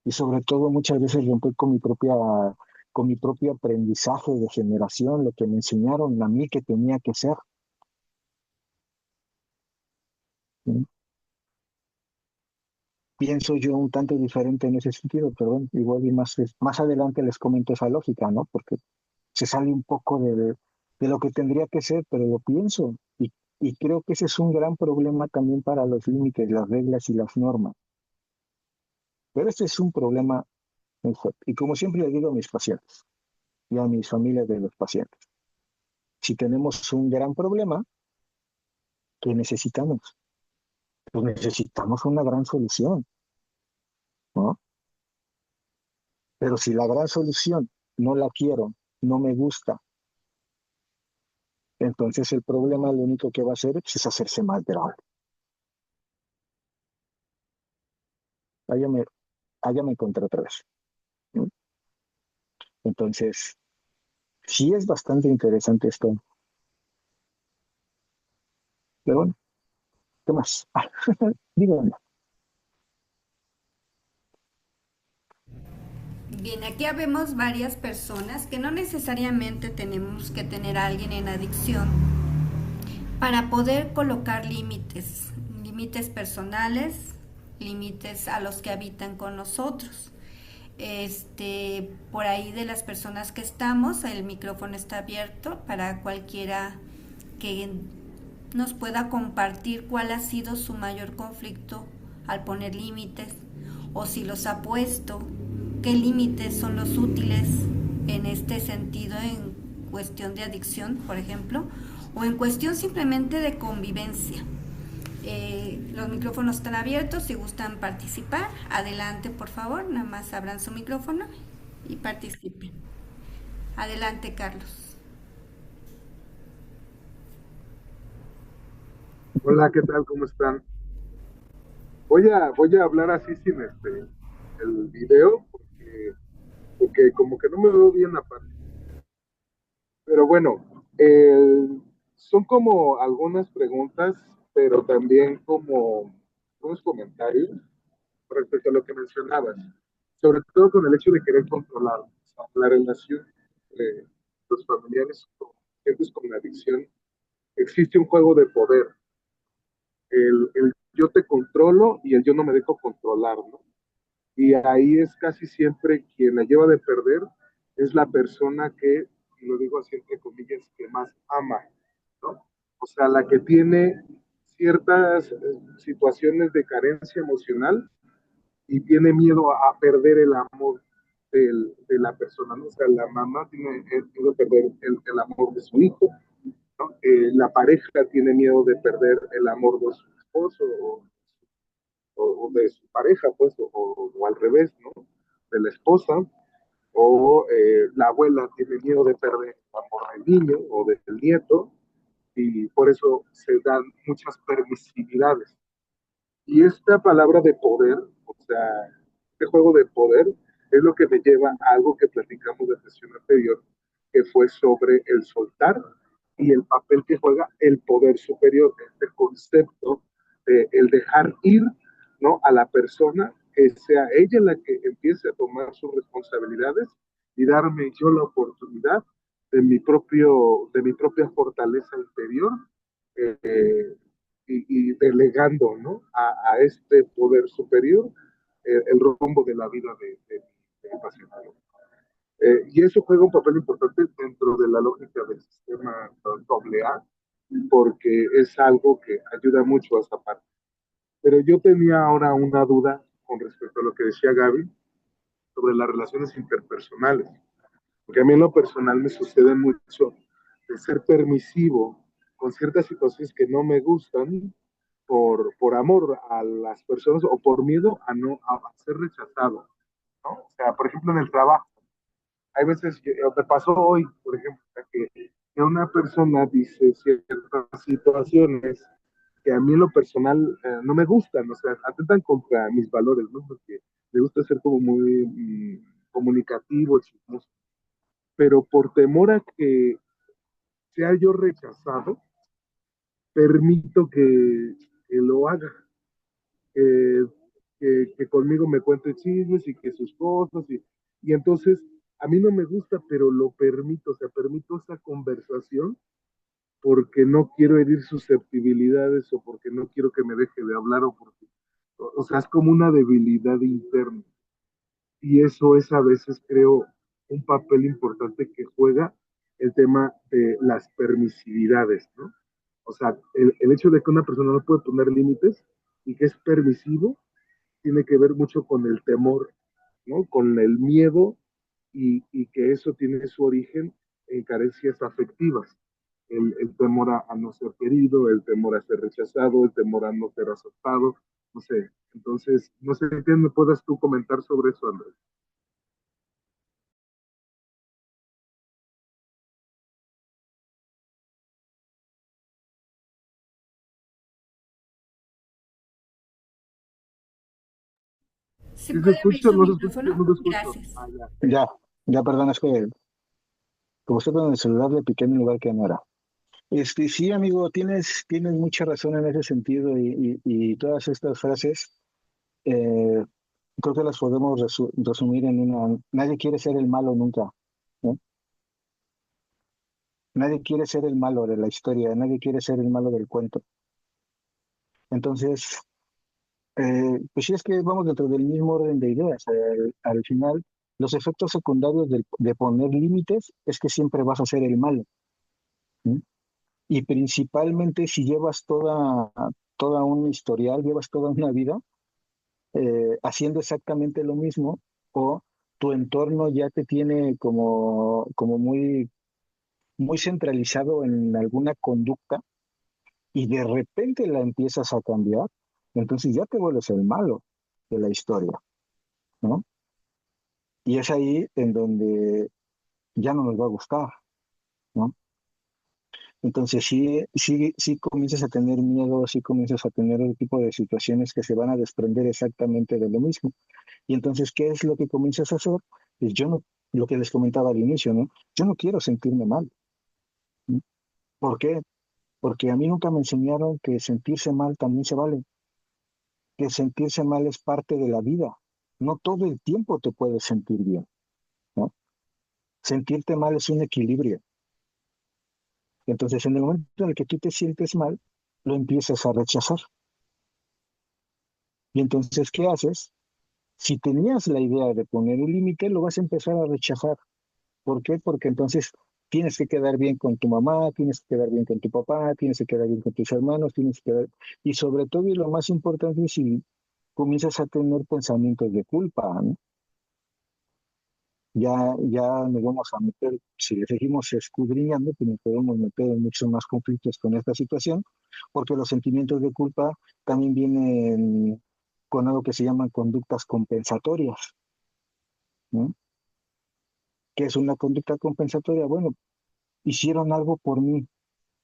y sobre todo muchas veces romper con mi propio aprendizaje de generación, lo que me enseñaron a mí que tenía que ser. ¿Sí? Pienso yo un tanto diferente en ese sentido, pero bueno, igual y más adelante les comento esa lógica, ¿no? Porque se sale un poco de lo que tendría que ser, pero lo pienso. Y creo que ese es un gran problema también para los límites, las reglas y las normas. Pero este es un problema muy fuerte. Y como siempre le digo a mis pacientes y a mis familias de los pacientes, si tenemos un gran problema, ¿qué necesitamos? Pues necesitamos una gran solución, ¿no? Pero si la gran solución no la quiero, no me gusta, entonces el problema lo único que va a hacer pues, es hacerse más grave. Allá me, allá me encontré otra vez, ¿no? Entonces, sí es bastante interesante esto. Pero bueno, ¿qué más? Díganme. Bien, aquí habemos varias personas que no necesariamente tenemos que tener a alguien en adicción para poder colocar límites, límites personales, límites a los que habitan con nosotros. Por ahí de las personas que estamos, el micrófono está abierto para cualquiera que nos pueda compartir cuál ha sido su mayor conflicto al poner límites, o si los ha puesto, qué límites son los útiles en este sentido, en cuestión de adicción, por ejemplo, o en cuestión simplemente de convivencia. Los micrófonos están abiertos, si gustan participar, adelante por favor, nada más abran su micrófono y participen. Adelante, Carlos. Hola, ¿qué tal? ¿Cómo están? Voy a hablar así sin el video, porque como que no me veo bien aparte. Pero bueno, son como algunas preguntas, pero también como unos comentarios respecto a lo que mencionabas, sobre todo con el hecho de querer controlar, o sea, la relación entre los familiares con gentes con adicción. Existe un juego de poder, el yo te controlo y el yo no me dejo controlar, ¿no? Y ahí es casi siempre quien la lleva de perder, es la persona que, y lo digo así entre comillas, que más ama, ¿no? O sea, la que tiene ciertas situaciones de carencia emocional y tiene miedo a perder el amor de la persona, ¿no? O sea, la mamá tiene miedo de perder el amor de su hijo, ¿no? La pareja tiene miedo de perder el amor de su esposo o de su pareja, pues, o al revés, ¿no? De la esposa, o la abuela tiene miedo de perder el amor del niño o del nieto, y por eso se dan muchas permisividades. Y esta palabra de poder, o sea, este juego de poder, es lo que me lleva a algo que platicamos de sesión anterior, que fue sobre el soltar y el papel que juega el poder superior, este concepto de el dejar ir, ¿no? A la persona, que sea ella la que empiece a tomar sus responsabilidades y darme yo la oportunidad de mi propia fortaleza interior, eh, y delegando, ¿no? A este poder superior el rumbo de la vida de mi paciente, ¿no? Y eso juega un papel importante dentro de la lógica del sistema AA, porque es algo que ayuda mucho a esta parte. Pero yo tenía ahora una duda con respecto a lo que decía Gaby sobre las relaciones interpersonales, porque a mí en lo personal me sucede mucho de ser permisivo con ciertas situaciones que no me gustan por amor a las personas o por miedo a no a ser rechazado, ¿no? O sea, por ejemplo, en el trabajo, hay veces que me pasó hoy, por ejemplo, que una persona dice ciertas situaciones que a mí en lo personal no me gustan, o sea, atentan contra mis valores, ¿no? Porque me gusta ser como muy comunicativo, chismoso, pero por temor a que sea yo rechazado, permito que lo haga, que, que conmigo me cuente chismes y que sus cosas, y entonces a mí no me gusta, pero lo permito, o sea, permito esa conversación porque no quiero herir susceptibilidades o porque no quiero que me deje de hablar o porque, o sea, es como una debilidad interna. Y eso es a veces, creo, un papel importante que juega el tema de las permisividades, ¿no? O sea, el hecho de que una persona no puede poner límites y que es permisivo, tiene que ver mucho con el temor, ¿no? Con el miedo y que eso tiene su origen en carencias afectivas. El temor a no ser querido, el temor a ser rechazado, el temor a no ser aceptado, no sé. Entonces, no sé qué me puedas tú comentar sobre eso, Andrés. ¿Se ¿Sí se puede abrir escucha? su ¿No se escucha? micrófono? No se escucha. Gracias. Ah, ya. Ya, ya, perdón, es que como estoy con el celular le piqué en un lugar que no era. Sí, amigo, tienes mucha razón en ese sentido y todas estas frases eh, creo que las podemos resumir en una, nadie quiere ser el malo nunca, ¿no? Nadie quiere ser el malo de la historia, nadie quiere ser el malo del cuento. Entonces, pues sí es que vamos dentro del mismo orden de ideas. Al final, los efectos secundarios de poner límites es que siempre vas a ser el malo, ¿sí? Y principalmente si llevas toda un historial, llevas toda una vida haciendo exactamente lo mismo, o tu entorno ya te tiene como muy centralizado en alguna conducta y de repente la empiezas a cambiar, entonces ya te vuelves el malo de la historia, ¿no? Y es ahí en donde ya no nos va a gustar, ¿no? Entonces sí comienzas a tener miedo, sí comienzas a tener otro tipo de situaciones que se van a desprender exactamente de lo mismo. Y entonces, ¿qué es lo que comienzas a hacer? Pues yo no, lo que les comentaba al inicio, ¿no? Yo no quiero sentirme mal, ¿no? ¿Por qué? Porque a mí nunca me enseñaron que sentirse mal también se vale, que sentirse mal es parte de la vida. No todo el tiempo te puedes sentir bien, ¿no? Sentirte mal es un equilibrio. Entonces, en el momento en el que tú te sientes mal, lo empiezas a rechazar. Y entonces, ¿qué haces? Si tenías la idea de poner un límite, lo vas a empezar a rechazar. ¿Por qué? Porque entonces tienes que quedar bien con tu mamá, tienes que quedar bien con tu papá, tienes que quedar bien con tus hermanos, tienes que quedar... Y sobre todo, y lo más importante, es si comienzas a tener pensamientos de culpa, ¿no? Ya nos vamos a meter, si le seguimos escudriñando, pues nos podemos meter en muchos más conflictos con esta situación, porque los sentimientos de culpa también vienen con algo que se llaman conductas compensatorias, ¿no? ¿Qué es una conducta compensatoria? Bueno, hicieron algo por mí,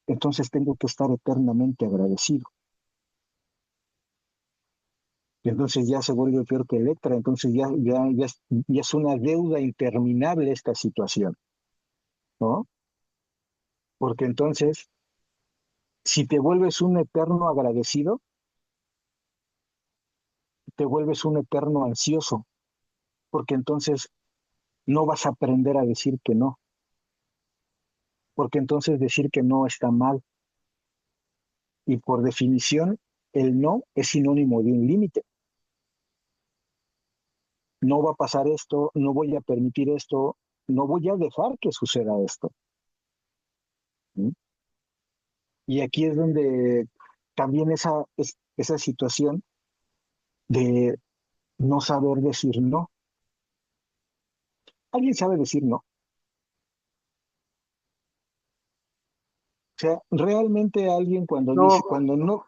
entonces tengo que estar eternamente agradecido. Y entonces ya se vuelve peor que Electra, entonces ya es una deuda interminable esta situación, ¿no? Porque entonces, si te vuelves un eterno agradecido, te vuelves un eterno ansioso, porque entonces no vas a aprender a decir que no, porque entonces decir que no está mal. Y por definición, el no es sinónimo de un límite. No va a pasar esto, no voy a permitir esto, no voy a dejar que suceda esto. ¿Sí? Y aquí es donde también esa situación de no saber decir no. ¿Alguien sabe decir no? O sea, realmente alguien cuando dice, No, cuando no,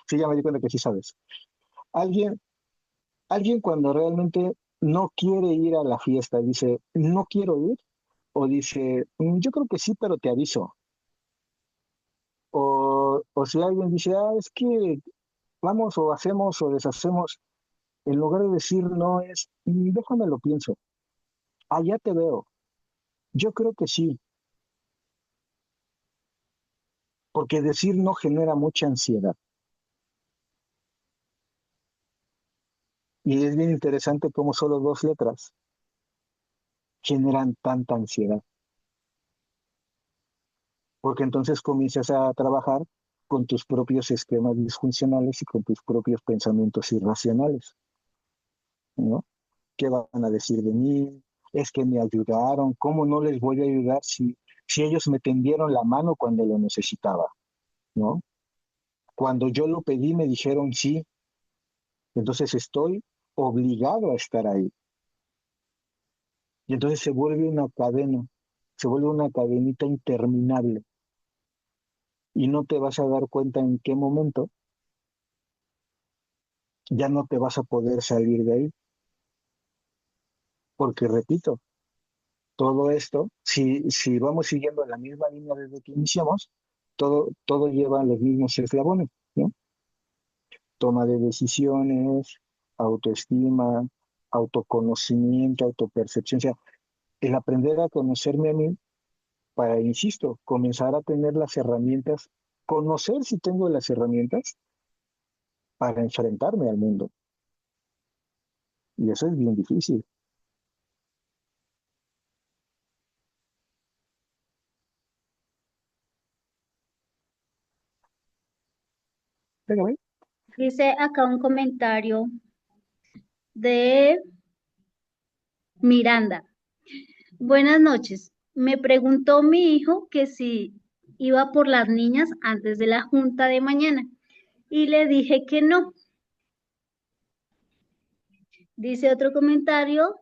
sí, ya me di cuenta que sí sabes. Alguien, alguien cuando realmente no quiere ir a la fiesta, dice, no quiero ir, o dice, yo creo que sí, pero te aviso. O si alguien dice, es que vamos o hacemos o deshacemos, en lugar de decir no es, déjame lo pienso, ya te veo, yo creo que sí, porque decir no genera mucha ansiedad. Y es bien interesante cómo solo dos letras generan tanta ansiedad, porque entonces comienzas a trabajar con tus propios esquemas disfuncionales y con tus propios pensamientos irracionales, ¿no? ¿Qué van a decir de mí? Es que me ayudaron, ¿cómo no les voy a ayudar si ellos me tendieron la mano cuando lo necesitaba, ¿no? Cuando yo lo pedí me dijeron sí, entonces estoy obligado a estar ahí. Y entonces se vuelve una cadena, se vuelve una cadenita interminable y no te vas a dar cuenta en qué momento ya no te vas a poder salir de ahí. Porque repito, todo esto, si vamos siguiendo la misma línea desde que iniciamos, todo lleva a los mismos eslabones, ¿no? Toma de decisiones, autoestima, autoconocimiento, autopercepción. O sea, el aprender a conocerme a mí para, insisto, comenzar a tener las herramientas, conocer si tengo las herramientas para enfrentarme al mundo. Y eso es bien difícil. Dígame. Dice acá un comentario de Miranda. Buenas noches. Me preguntó mi hijo que si iba por las niñas antes de la junta de mañana y le dije que no. Dice otro comentario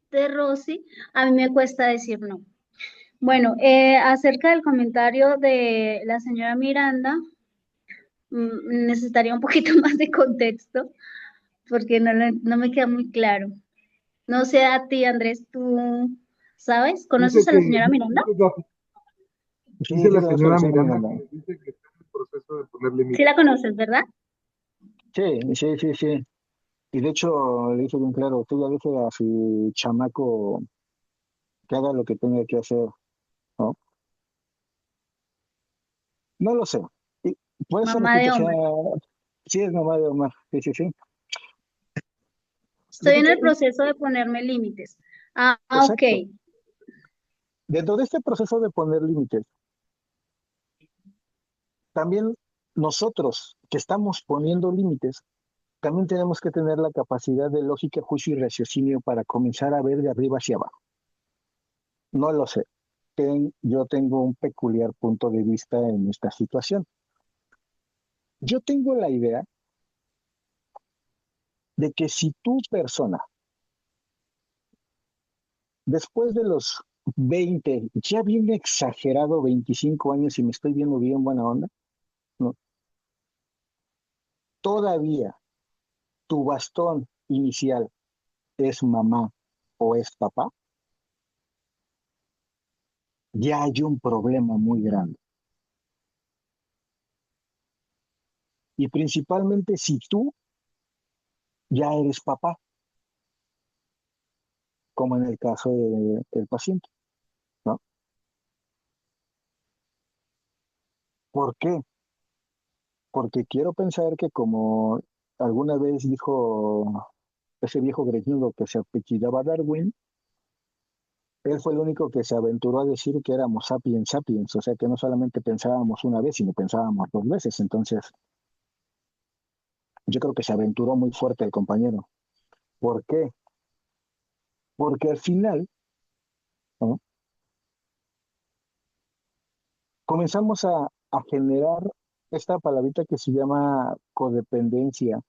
de Rosy, a mí me cuesta decir no. Bueno, acerca del comentario de la señora Miranda, necesitaría un poquito más de contexto porque no me queda muy claro. No sé a ti, Andrés, ¿tú sabes? Dice ¿Conoces a que, la señora Miranda? Sí, dice sí la conozco a la señora señora Miranda Miranda. que dice que está en el proceso de poner Sí límites. la conoces, ¿verdad? Sí, sí, sí, sí. Y de hecho, le dije bien claro, usted ya deje a su chamaco que haga lo que tenga que hacer, ¿no? No lo sé. Y por eso Mamá de repito, o sea, Omar. sí es mamá de Omar, sí, sí, sí. Estoy en Repito, el proceso de ponerme límites. Ok. exacto. Dentro de este proceso de poner límites, también nosotros que estamos poniendo límites, también tenemos que tener la capacidad de lógica, juicio y raciocinio para comenzar a ver de arriba hacia abajo. No lo sé. Yo tengo un peculiar punto de vista en esta situación. Yo tengo la idea de que si tu persona, después de los 20, ya bien exagerado 25 años y me estoy viendo bien buena onda, ¿no? Todavía tu bastón inicial es mamá o es papá, ya hay un problema muy grande. Y principalmente si tú ya eres papá, como en el caso del paciente, ¿no? ¿Por qué? Porque quiero pensar que como alguna vez dijo ese viejo greñudo que se apellidaba Darwin, él fue el único que se aventuró a decir que éramos sapiens sapiens, o sea que no solamente pensábamos una vez, sino pensábamos dos veces. Entonces, yo creo que se aventuró muy fuerte el compañero. ¿Por qué? Porque al final, ¿no? Comenzamos a generar esta palabrita que se llama codependencia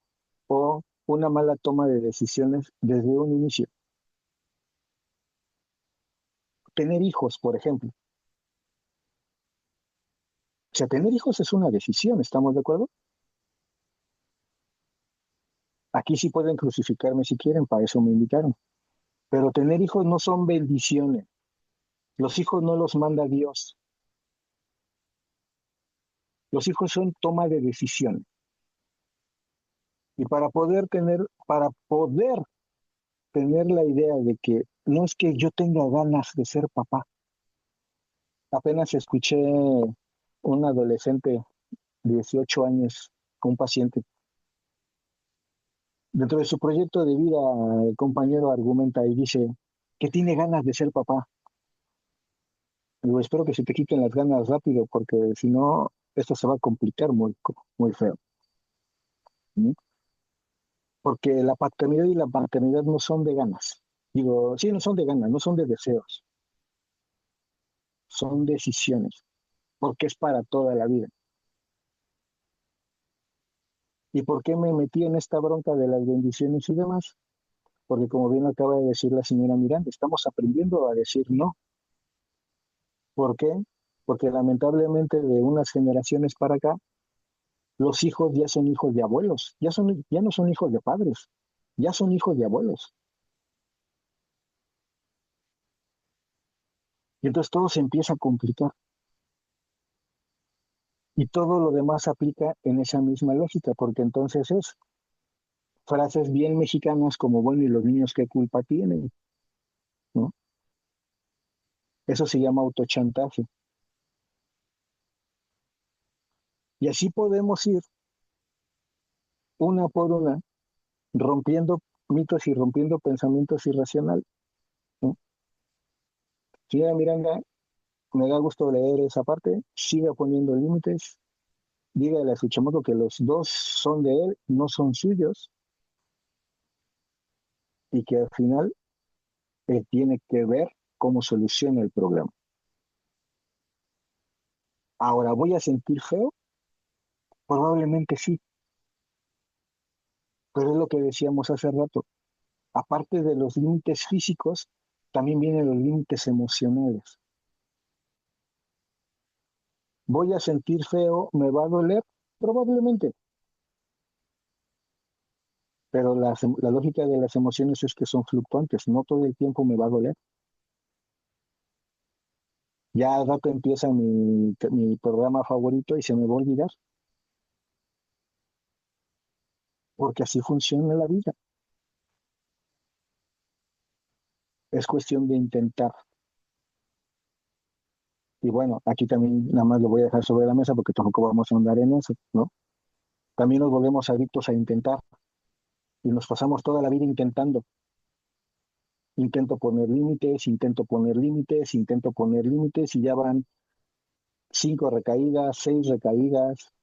o una mala toma de decisiones desde un inicio. Tener hijos, por ejemplo. O sea, tener hijos es una decisión, ¿estamos de acuerdo? Aquí sí pueden crucificarme si quieren, para eso me invitaron. Pero tener hijos no son bendiciones. Los hijos no los manda Dios. Los hijos son toma de decisión. Y para poder tener la idea de que no es que yo tenga ganas de ser papá. Apenas escuché un adolescente de 18 años, un paciente. Dentro de su proyecto de vida, el compañero argumenta y dice que tiene ganas de ser papá. Digo, espero que se te quiten las ganas rápido, porque si no, esto se va a complicar muy, muy feo. ¿Sí? Porque la paternidad y la maternidad no son de ganas. Digo, sí, no son de ganas, no son de deseos, son decisiones, porque es para toda la vida. ¿Y por qué me metí en esta bronca de las bendiciones y demás? Porque como bien acaba de decir la señora Miranda, estamos aprendiendo a decir no. ¿Por qué? Porque lamentablemente de unas generaciones para acá, los hijos ya son hijos de abuelos, ya no son hijos de padres, ya son hijos de abuelos. Y entonces todo se empieza a complicar. Y todo lo demás aplica en esa misma lógica, porque entonces es frases bien mexicanas como, bueno, ¿y los niños qué culpa tienen? ¿No? Eso se llama autochantaje. Y así podemos ir una por una, rompiendo mitos y rompiendo pensamientos irracionales, ¿no? Señora Miranda, me da gusto leer esa parte, siga poniendo límites, dígale a su chamaco que los dos son de él, no son suyos, y que al final tiene que ver cómo soluciona el problema. Ahora, ¿voy a sentir feo? Probablemente sí, pero es lo que decíamos hace rato. Aparte de los límites físicos, también vienen los límites emocionales. ¿Voy a sentir feo? ¿Me va a doler? Probablemente, pero la lógica de las emociones es que son fluctuantes, no todo el tiempo me va a doler. Ya al rato empieza mi programa favorito y se me va a olvidar, porque así funciona la vida. Es cuestión de intentar. Y bueno, aquí también nada más lo voy a dejar sobre la mesa porque tampoco vamos a andar en eso, ¿no? También nos volvemos adictos a intentar y nos pasamos toda la vida intentando. Intento poner límites, intento poner límites, intento poner límites y ya van 5 recaídas, 6 recaídas,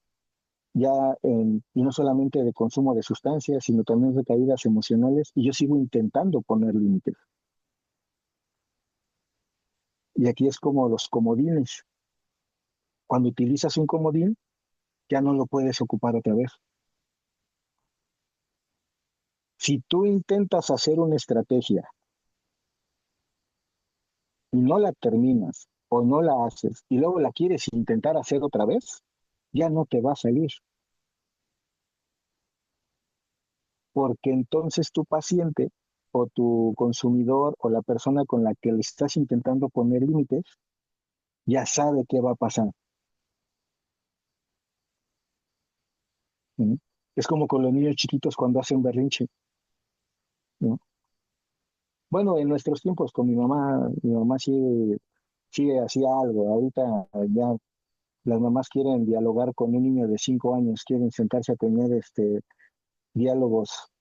y no solamente de consumo de sustancias, sino también recaídas emocionales, y yo sigo intentando poner límites. Y aquí es como los comodines. Cuando utilizas un comodín, ya no lo puedes ocupar otra vez. Si tú intentas hacer una estrategia y no la terminas o no la haces y luego la quieres intentar hacer otra vez, ya no te va a salir, porque entonces tu paciente o tu consumidor o la persona con la que le estás intentando poner límites ya sabe qué va a pasar. ¿Sí? Es como con los niños chiquitos cuando hacen berrinche, ¿no? Bueno, en nuestros tiempos con mi mamá sí hacía algo. Ahorita ya las mamás quieren dialogar con un niño de 5 años, quieren sentarse a tener diálogos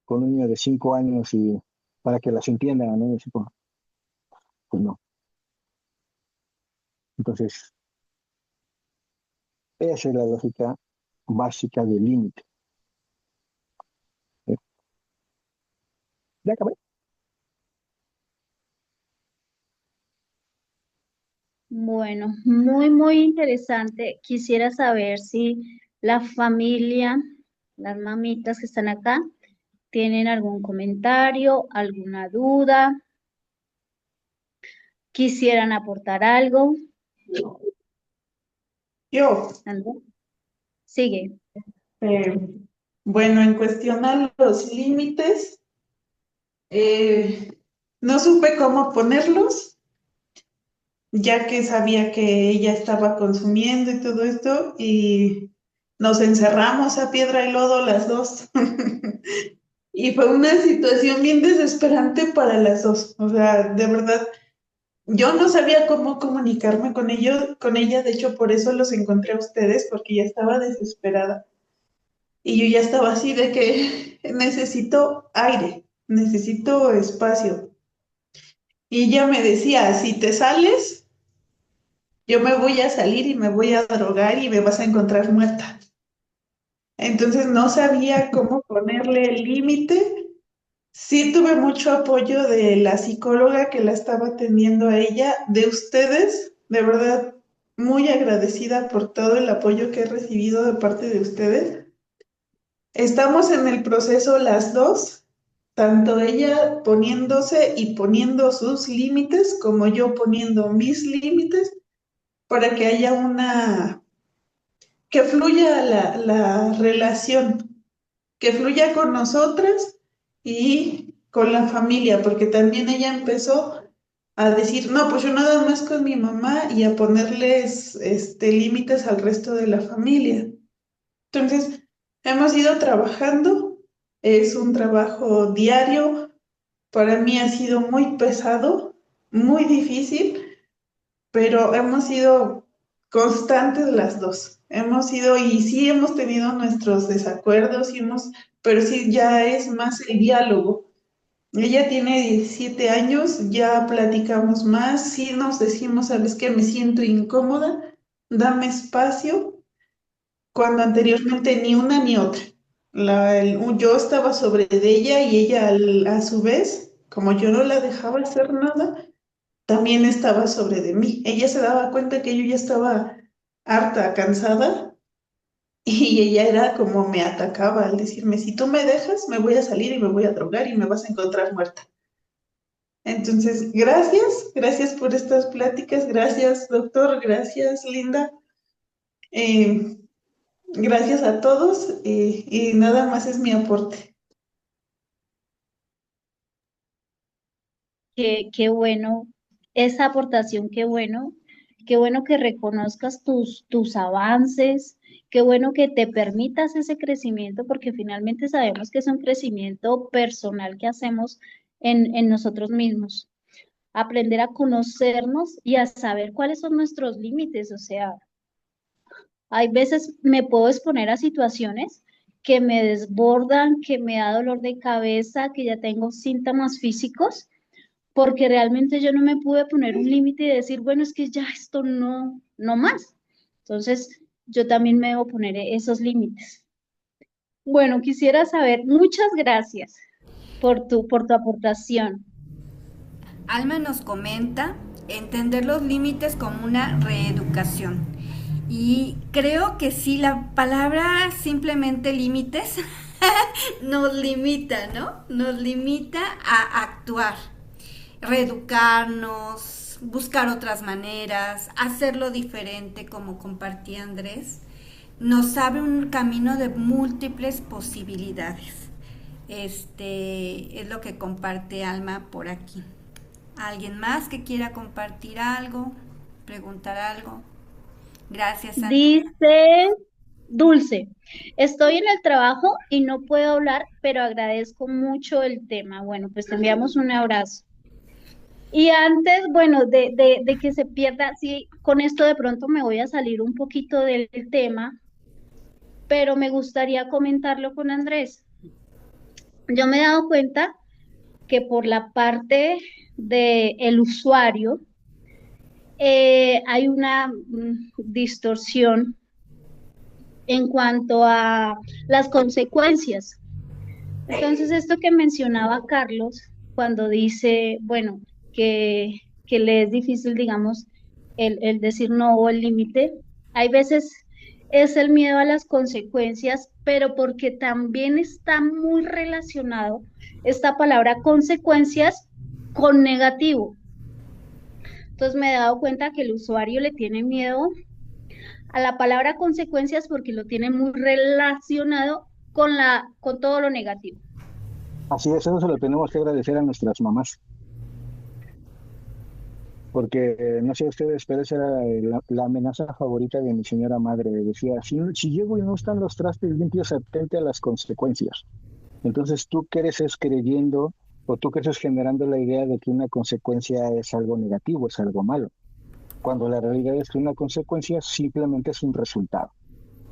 con un niño de 5 años y para que las entiendan, ¿no? Y así, pues no. Entonces, esa es la lógica básica del límite. ¿Eh? Ya acabé. Bueno, muy, muy interesante. Quisiera saber si la familia, las mamitas que están acá, tienen algún comentario, alguna duda, quisieran aportar algo. Yo, ¿Algo? Sigue. eh, bueno, en cuestión a los límites, no supe cómo ponerlos, ya que sabía que ella estaba consumiendo y todo esto, y nos encerramos a piedra y lodo las dos. Y fue una situación bien desesperante para las dos. O sea, de verdad, yo no sabía cómo comunicarme con ellos, con ella, de hecho, por eso los encontré a ustedes, porque ya estaba desesperada. Y yo ya estaba así de que necesito aire, necesito espacio. Y ella me decía, si te sales, yo me voy a salir y me voy a drogar y me vas a encontrar muerta. Entonces no sabía cómo ponerle el límite. Sí tuve mucho apoyo de la psicóloga que la estaba atendiendo a ella, de ustedes, de verdad, muy agradecida por todo el apoyo que he recibido de parte de ustedes. Estamos en el proceso las dos, tanto ella poniéndose y poniendo sus límites, como yo poniendo mis límites, para que haya que fluya la relación, que fluya con nosotras y con la familia, porque también ella empezó a decir, no, pues yo nada más con mi mamá y a ponerles límites al resto de la familia. Entonces, hemos ido trabajando, es un trabajo diario, para mí ha sido muy pesado, muy difícil, pero hemos sido constantes las dos. Hemos sido, y sí hemos tenido nuestros desacuerdos, pero sí ya es más el diálogo. Ella tiene 17 años, ya platicamos más, sí nos decimos, ¿sabes qué? Me siento incómoda, dame espacio cuando anteriormente ni una ni otra. Yo estaba sobre de ella y ella a su vez, como yo no la dejaba hacer nada, también estaba sobre de mí. Ella se daba cuenta que yo ya estaba harta, cansada, y ella era como me atacaba al decirme, si tú me dejas, me voy a salir y me voy a drogar y me vas a encontrar muerta. Entonces, gracias por estas pláticas, gracias doctor, gracias Linda, eh, gracias a todos y nada más es mi aporte. Qué bueno esa aportación, qué bueno que reconozcas tus avances, qué bueno que te permitas ese crecimiento, porque finalmente sabemos que es un crecimiento personal que hacemos en nosotros mismos. Aprender a conocernos y a saber cuáles son nuestros límites. O sea, hay veces me puedo exponer a situaciones que me desbordan, que me da dolor de cabeza, que ya tengo síntomas físicos porque realmente yo no me pude poner un límite y decir, bueno, es que ya esto no más. Entonces, yo también me debo poner esos límites. Bueno, quisiera saber, muchas gracias por tu aportación. Alma nos comenta entender los límites como una reeducación. Y creo que sí, la palabra simplemente límites nos limita, ¿no? Nos limita a actuar, reeducarnos, buscar otras maneras, hacerlo diferente como compartía Andrés. Nos abre un camino de múltiples posibilidades. Es lo que comparte Alma por aquí. ¿Alguien más que quiera compartir algo? ¿Preguntar algo? Gracias, Santi. Dice Dulce, estoy en el trabajo y no puedo hablar, pero agradezco mucho el tema. Bueno, pues te enviamos un abrazo. Y antes, bueno, de que se pierda, sí, con esto de pronto me voy a salir un poquito del tema, pero me gustaría comentarlo con Andrés. Yo me he dado cuenta que por la parte del usuario hay una distorsión en cuanto a las consecuencias. Entonces, esto que mencionaba Carlos, cuando dice, bueno, que le es difícil, digamos, el decir no o el límite, hay veces es el miedo a las consecuencias, pero porque también está muy relacionado esta palabra consecuencias con negativo. Entonces me he dado cuenta que el usuario le tiene miedo a la palabra consecuencias porque lo tiene muy relacionado con todo lo negativo. Así es, eso se lo tenemos que agradecer a nuestras mamás, porque no sé ustedes, pero esa era la amenaza favorita de mi señora madre. Decía, si llego y no están los trastes limpios, atente a las consecuencias. Entonces tú creces creyendo o tú creces generando la idea de que una consecuencia es algo negativo, es algo malo, cuando la realidad es que una consecuencia simplemente es un resultado.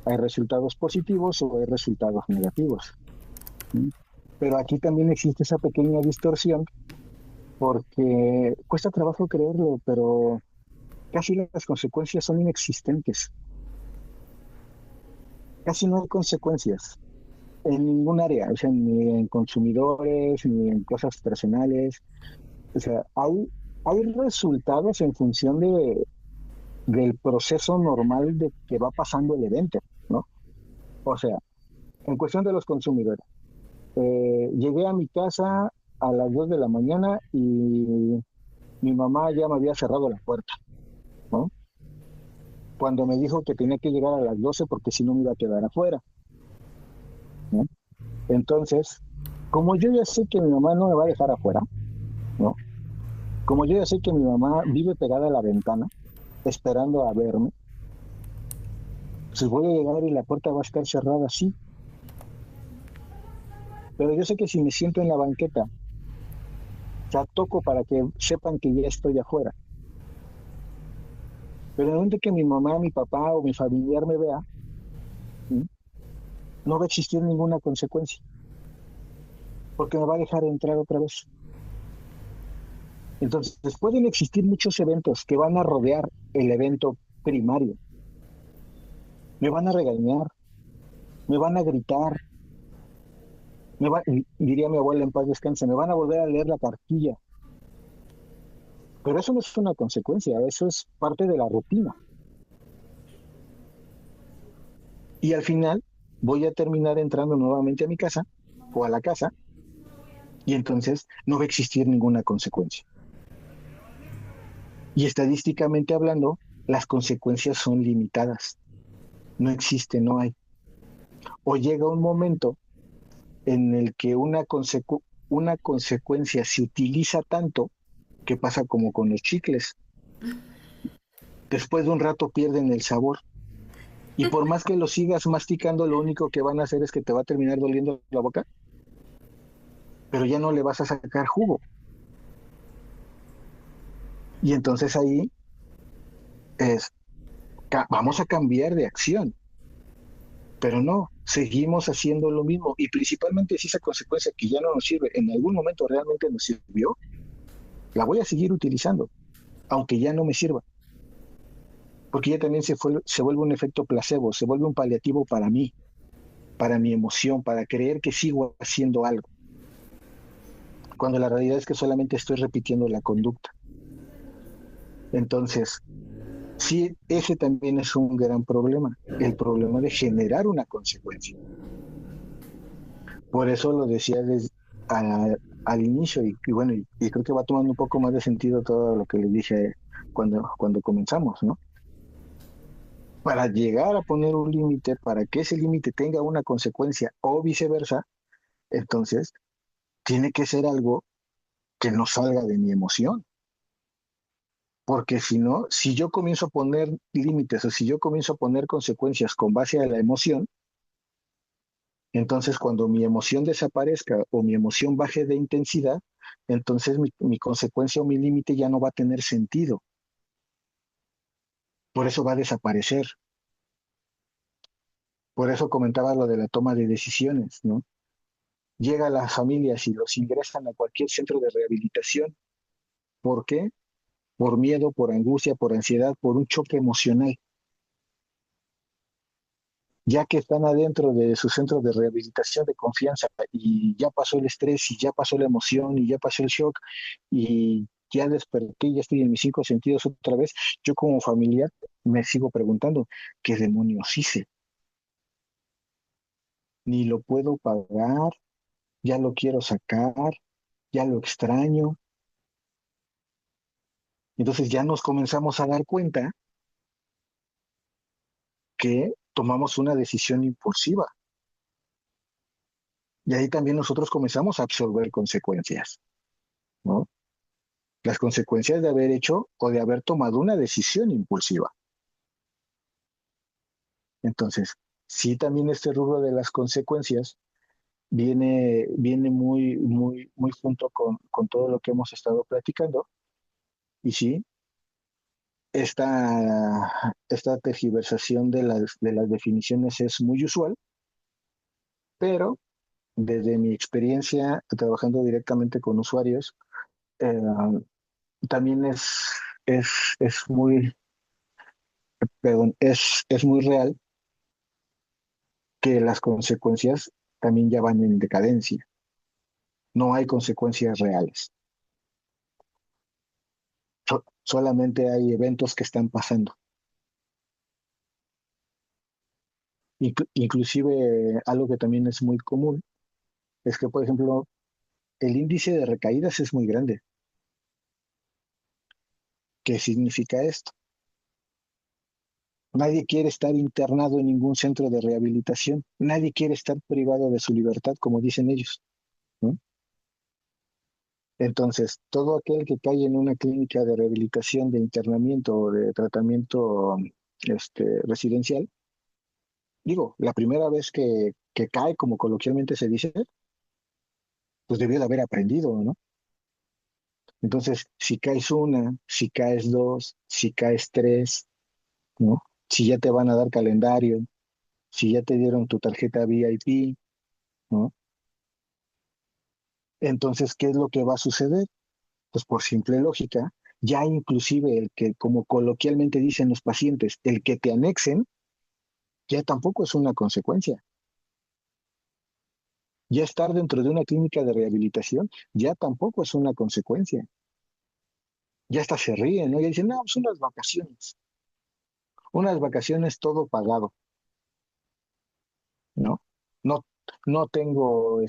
Hay resultados positivos o hay resultados negativos. ¿Sí? Pero aquí también existe esa pequeña distorsión porque cuesta trabajo creerlo, pero casi las consecuencias son inexistentes. Casi no hay consecuencias en ningún área, o sea, ni en consumidores, ni en cosas personales. O sea, hay resultados en función del proceso normal de que va pasando el evento, ¿no? O sea, en cuestión de los consumidores, llegué a mi casa a las 2 de la mañana y mi mamá ya me había cerrado la puerta, ¿no? Cuando me dijo que tenía que llegar a las 12 porque si no me iba a quedar afuera, ¿no? Entonces, como yo ya sé que mi mamá no me va a dejar afuera, ¿no? Como yo ya sé que mi mamá vive pegada a la ventana, esperando a verme, pues voy a llegar y la puerta va a estar cerrada, sí, pero yo sé que si me siento en la banqueta, o sea, toco para que sepan que ya estoy afuera. Pero en el momento que mi mamá, mi papá o mi familiar me vea, ¿sí? No va a existir ninguna consecuencia, porque me va a dejar entrar otra vez. Entonces, pueden existir muchos eventos que van a rodear el evento primario. Me van a regañar, me van a gritar, diría mi abuela en paz descanse, me van a volver a leer la cartilla. Pero eso no es una consecuencia, eso es parte de la rutina. Y al final voy a terminar entrando nuevamente a mi casa o a la casa y entonces no va a existir ninguna consecuencia. Y estadísticamente hablando, las consecuencias son limitadas. No existe, no hay. O llega un momento en el que una consecuencia se utiliza tanto que pasa como con los chicles. Después de un rato pierden el sabor. Y por más que lo sigas masticando, lo único que van a hacer es que te va a terminar doliendo la boca, pero ya no le vas a sacar jugo. Y entonces ahí es, vamos a cambiar de acción, pero no, seguimos haciendo lo mismo. Y principalmente si esa consecuencia que ya no nos sirve, en algún momento realmente nos sirvió, la voy a seguir utilizando, aunque ya no me sirva. Porque ya también se vuelve un efecto placebo, se vuelve un paliativo para mí, para mi emoción, para creer que sigo haciendo algo, cuando la realidad es que solamente estoy repitiendo la conducta. Entonces, sí, ese también es un gran problema, el problema de generar una consecuencia. Por eso lo decía al inicio y bueno, y creo que va tomando un poco más de sentido todo lo que le dije cuando comenzamos, ¿no? Para llegar a poner un límite, para que ese límite tenga una consecuencia o viceversa, entonces tiene que ser algo que no salga de mi emoción. Porque si no, si yo comienzo a poner límites o si yo comienzo a poner consecuencias con base a la emoción, entonces cuando mi emoción desaparezca o mi emoción baje de intensidad, entonces mi consecuencia o mi límite ya no va a tener sentido. Por eso va a desaparecer. Por eso comentaba lo de la toma de decisiones, ¿no? Llega a las familias y los ingresan a cualquier centro de rehabilitación. ¿Por qué? Por miedo, por angustia, por ansiedad, por un choque emocional. Ya que están adentro de su centro de rehabilitación de confianza y ya pasó el estrés y ya pasó la emoción y ya pasó el shock y ya desperté, ya estoy en mis cinco sentidos otra vez, yo como familiar me sigo preguntando, ¿qué demonios hice? Ni lo puedo pagar, ya lo quiero sacar, ya lo extraño. Entonces ya nos comenzamos a dar cuenta que tomamos una decisión impulsiva y ahí también nosotros comenzamos a absorber consecuencias, ¿no? Las consecuencias de haber hecho o de haber tomado una decisión impulsiva. Entonces, sí, también este rubro de las consecuencias viene muy junto con todo lo que hemos estado platicando. Y sí, esta tergiversación de las definiciones es muy usual, pero desde mi experiencia trabajando directamente con usuarios, eh, también es, es muy, es muy real que las consecuencias también ya van en decadencia. No hay consecuencias reales. Solamente hay eventos que están pasando. Inclusive algo que también es muy común es que, por ejemplo, el índice de recaídas es muy grande. ¿Qué significa esto? Nadie quiere estar internado en ningún centro de rehabilitación. Nadie quiere estar privado de su libertad, como dicen ellos, ¿no? Entonces, todo aquel que cae en una clínica de rehabilitación, de internamiento o de tratamiento residencial, digo, la primera vez que cae, como coloquialmente se dice, pues debió de haber aprendido, ¿no? Entonces, si caes una, si caes dos, si caes tres, ¿no? Si ya te van a dar calendario, si ya te dieron tu tarjeta VIP, ¿no? Entonces, ¿qué es lo que va a suceder? Pues por simple lógica, ya inclusive el que, como coloquialmente dicen los pacientes, el que te anexen, ya tampoco es una consecuencia. Ya estar dentro de una clínica de rehabilitación, ya tampoco es una consecuencia. Ya hasta se ríen, ¿no? Ya dicen, no, pues unas vacaciones todo pagado, ¿no? No, no tengo,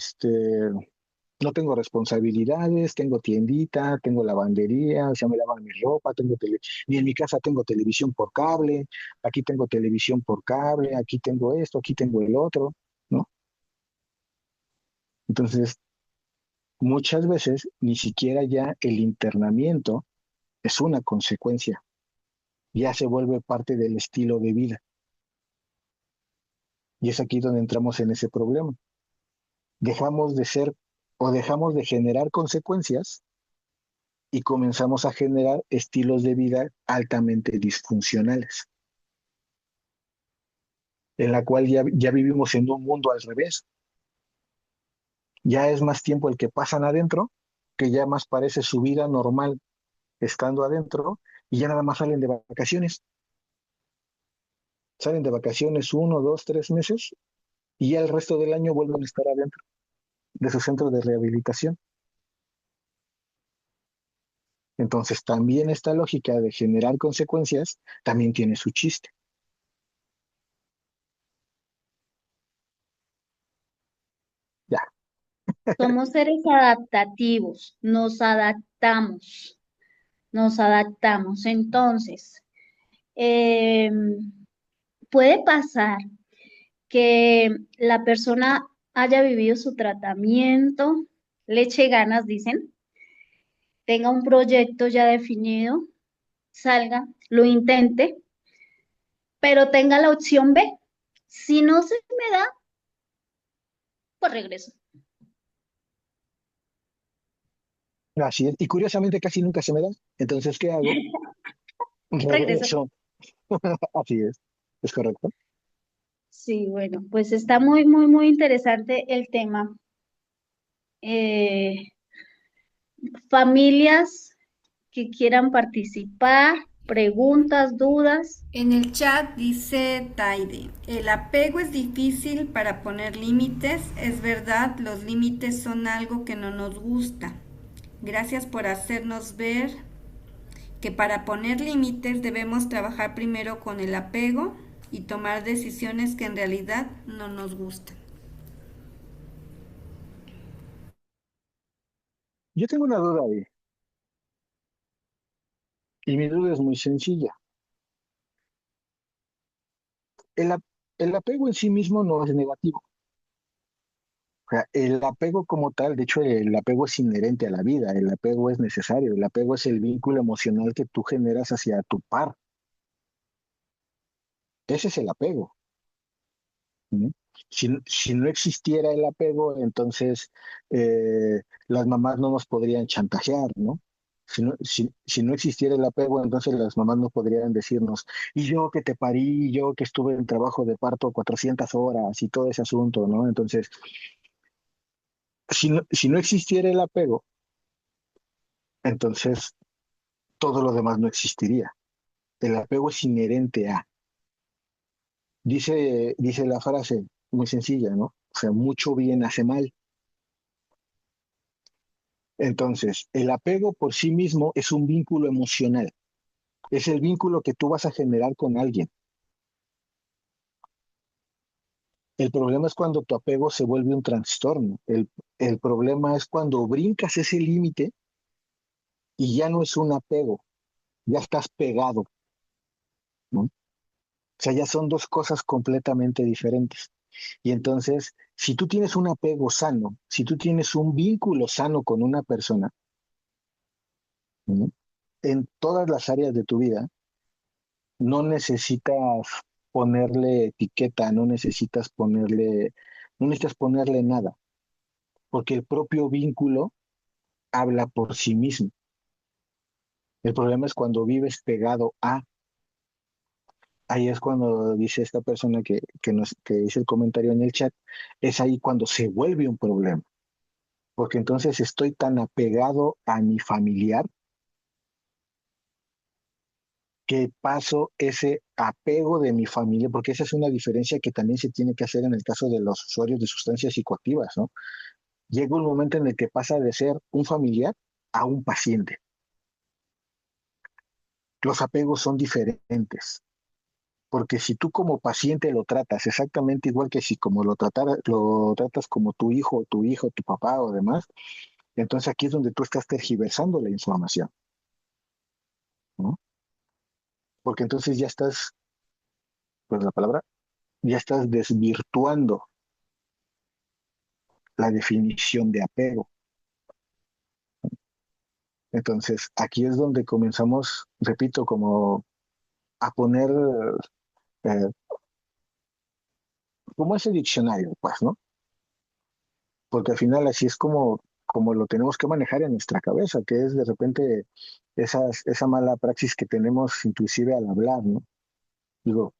no tengo responsabilidades, tengo tiendita, tengo lavandería, o sea, me lavan mi ropa, ni en mi casa tengo televisión por cable, aquí tengo televisión por cable, aquí tengo esto, aquí tengo el otro, ¿no? Entonces, muchas veces ni siquiera ya el internamiento es una consecuencia, ya se vuelve parte del estilo de vida. Y es aquí donde entramos en ese problema. Dejamos de ser o dejamos de generar consecuencias y comenzamos a generar estilos de vida altamente disfuncionales, en la cual ya vivimos en un mundo al revés. Ya es más tiempo el que pasan adentro, que ya más parece su vida normal estando adentro, y ya nada más salen de vacaciones. Salen de vacaciones 1, 2, 3 meses, y ya el resto del año vuelven a estar adentro de su centro de rehabilitación. Entonces, también esta lógica de generar consecuencias también tiene su chiste. Ya, Somos seres adaptativos, nos adaptamos. Entonces, eh, puede pasar que la persona haya vivido su tratamiento, le eche ganas, dicen, tenga un proyecto ya definido, salga, lo intente, pero tenga la opción B. Si no se me da, pues regreso. así es. Y curiosamente casi nunca se me da. Entonces, ¿qué hago? Regreso. Regreso. Así es correcto. Sí, bueno, pues está muy, muy, muy interesante el tema. Eh, Familias que quieran participar, preguntas, dudas. En el chat dice Taide, el apego es difícil para poner límites, es verdad, los límites son algo que no nos gusta. Gracias por hacernos ver que para poner límites debemos trabajar primero con el apego y tomar decisiones que en realidad no nos gustan. Yo tengo una duda ahí, y mi duda es muy sencilla. El, ap- el apego en sí mismo no es negativo. O sea, el apego como tal, de hecho, el apego es inherente a la vida, el apego es necesario, el apego es el vínculo emocional que tú generas hacia tu par. Ese es el apego. ¿Sí? Si no existiera el apego, entonces las mamás no nos podrían chantajear, ¿no? Si no existiera el apego, entonces las mamás no podrían decirnos, y yo que te parí, yo que estuve en trabajo de parto 400 horas y todo ese asunto, ¿no? Entonces, si no existiera el apego, entonces todo lo demás no existiría. El apego es inherente a. Dice la frase muy sencilla, ¿no? O sea, mucho bien hace mal. Entonces, el apego por sí mismo es un vínculo emocional, es el vínculo que tú vas a generar con alguien. El problema es cuando tu apego se vuelve un trastorno. El problema es cuando brincas ese límite y ya no es un apego, ya estás pegado, ¿no? O sea, ya son dos cosas completamente diferentes. Y entonces, si tú tienes un apego sano, si tú tienes un vínculo sano con una persona, ¿no? En todas las áreas de tu vida, no necesitas ponerle etiqueta, no necesitas ponerle nada, porque el propio vínculo habla por sí mismo. El problema es cuando vives pegado a, ahí es cuando dice esta persona que hizo el comentario en el chat, es ahí cuando se vuelve un problema, porque entonces estoy tan apegado a mi familiar que paso ese apego de mi familia, porque esa es una diferencia que también se tiene que hacer en el caso de los usuarios de sustancias psicoactivas, ¿no? Llega un momento en el que pasa de ser un familiar a un paciente. los apegos son diferentes. Porque si tú como paciente lo tratas exactamente igual que si como lo tratas como tu hijo, tu hijo, tu papá o demás, entonces aquí es donde tú estás tergiversando la información, ¿no? Porque entonces ya estás, pues la palabra, ya estás desvirtuando la definición de apego. Entonces aquí es donde comenzamos, repito, como a poner eh, como ese diccionario, pues, ¿no? Porque al final así es como lo tenemos que manejar en nuestra cabeza, que es de repente esa mala praxis que tenemos inclusive al hablar, ¿no? Digo,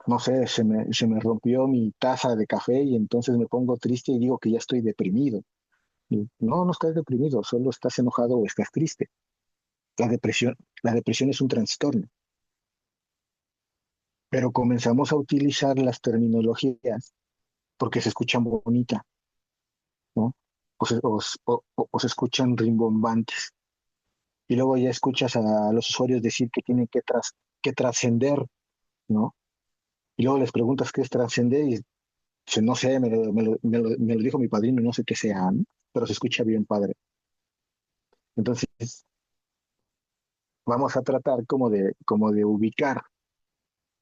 no sé, se me rompió mi taza de café y entonces me pongo triste y digo que ya estoy deprimido. Y, no, no estás deprimido, solo estás enojado o estás triste. La depresión, la depresión es un trastorno, pero comenzamos a utilizar las terminologías porque se escuchan bonitas, ¿no? O se escuchan rimbombantes. Y luego ya escuchas a los usuarios decir que tienen que trascender, ¿no? Y luego les preguntas qué es trascender y dicen, no sé, me lo dijo mi padrino, no sé qué sea, ¿no? Pero se escucha bien padre. Entonces, vamos a tratar como de ubicar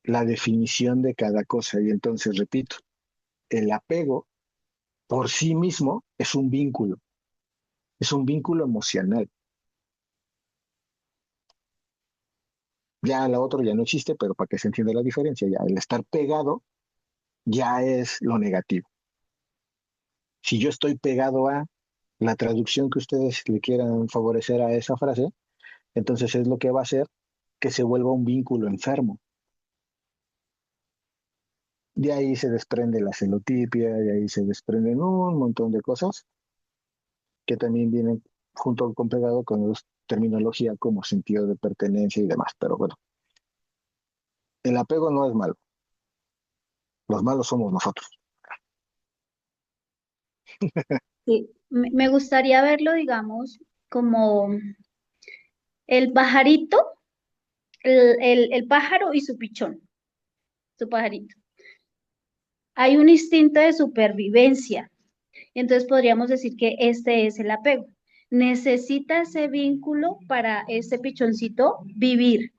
la definición de cada cosa. Y entonces, repito, el apego por sí mismo es un vínculo emocional. Ya la otra ya no existe, pero para que se entienda la diferencia, ya el estar pegado ya es lo negativo. Si yo estoy pegado a la traducción que ustedes le quieran favorecer a esa frase, entonces es lo que va a hacer que se vuelva un vínculo enfermo. De ahí se desprende la celotipia, de ahí se desprenden un montón de cosas que también vienen junto con pegado con los terminología como sentido de pertenencia y demás. Pero bueno, el apego no es malo, los malos somos nosotros. Sí, me gustaría verlo, digamos, como el pajarito, el pájaro y su pichón, su pajarito. Hay un instinto de supervivencia, entonces podríamos decir que este es el apego. Necesita ese vínculo para ese pichoncito vivir,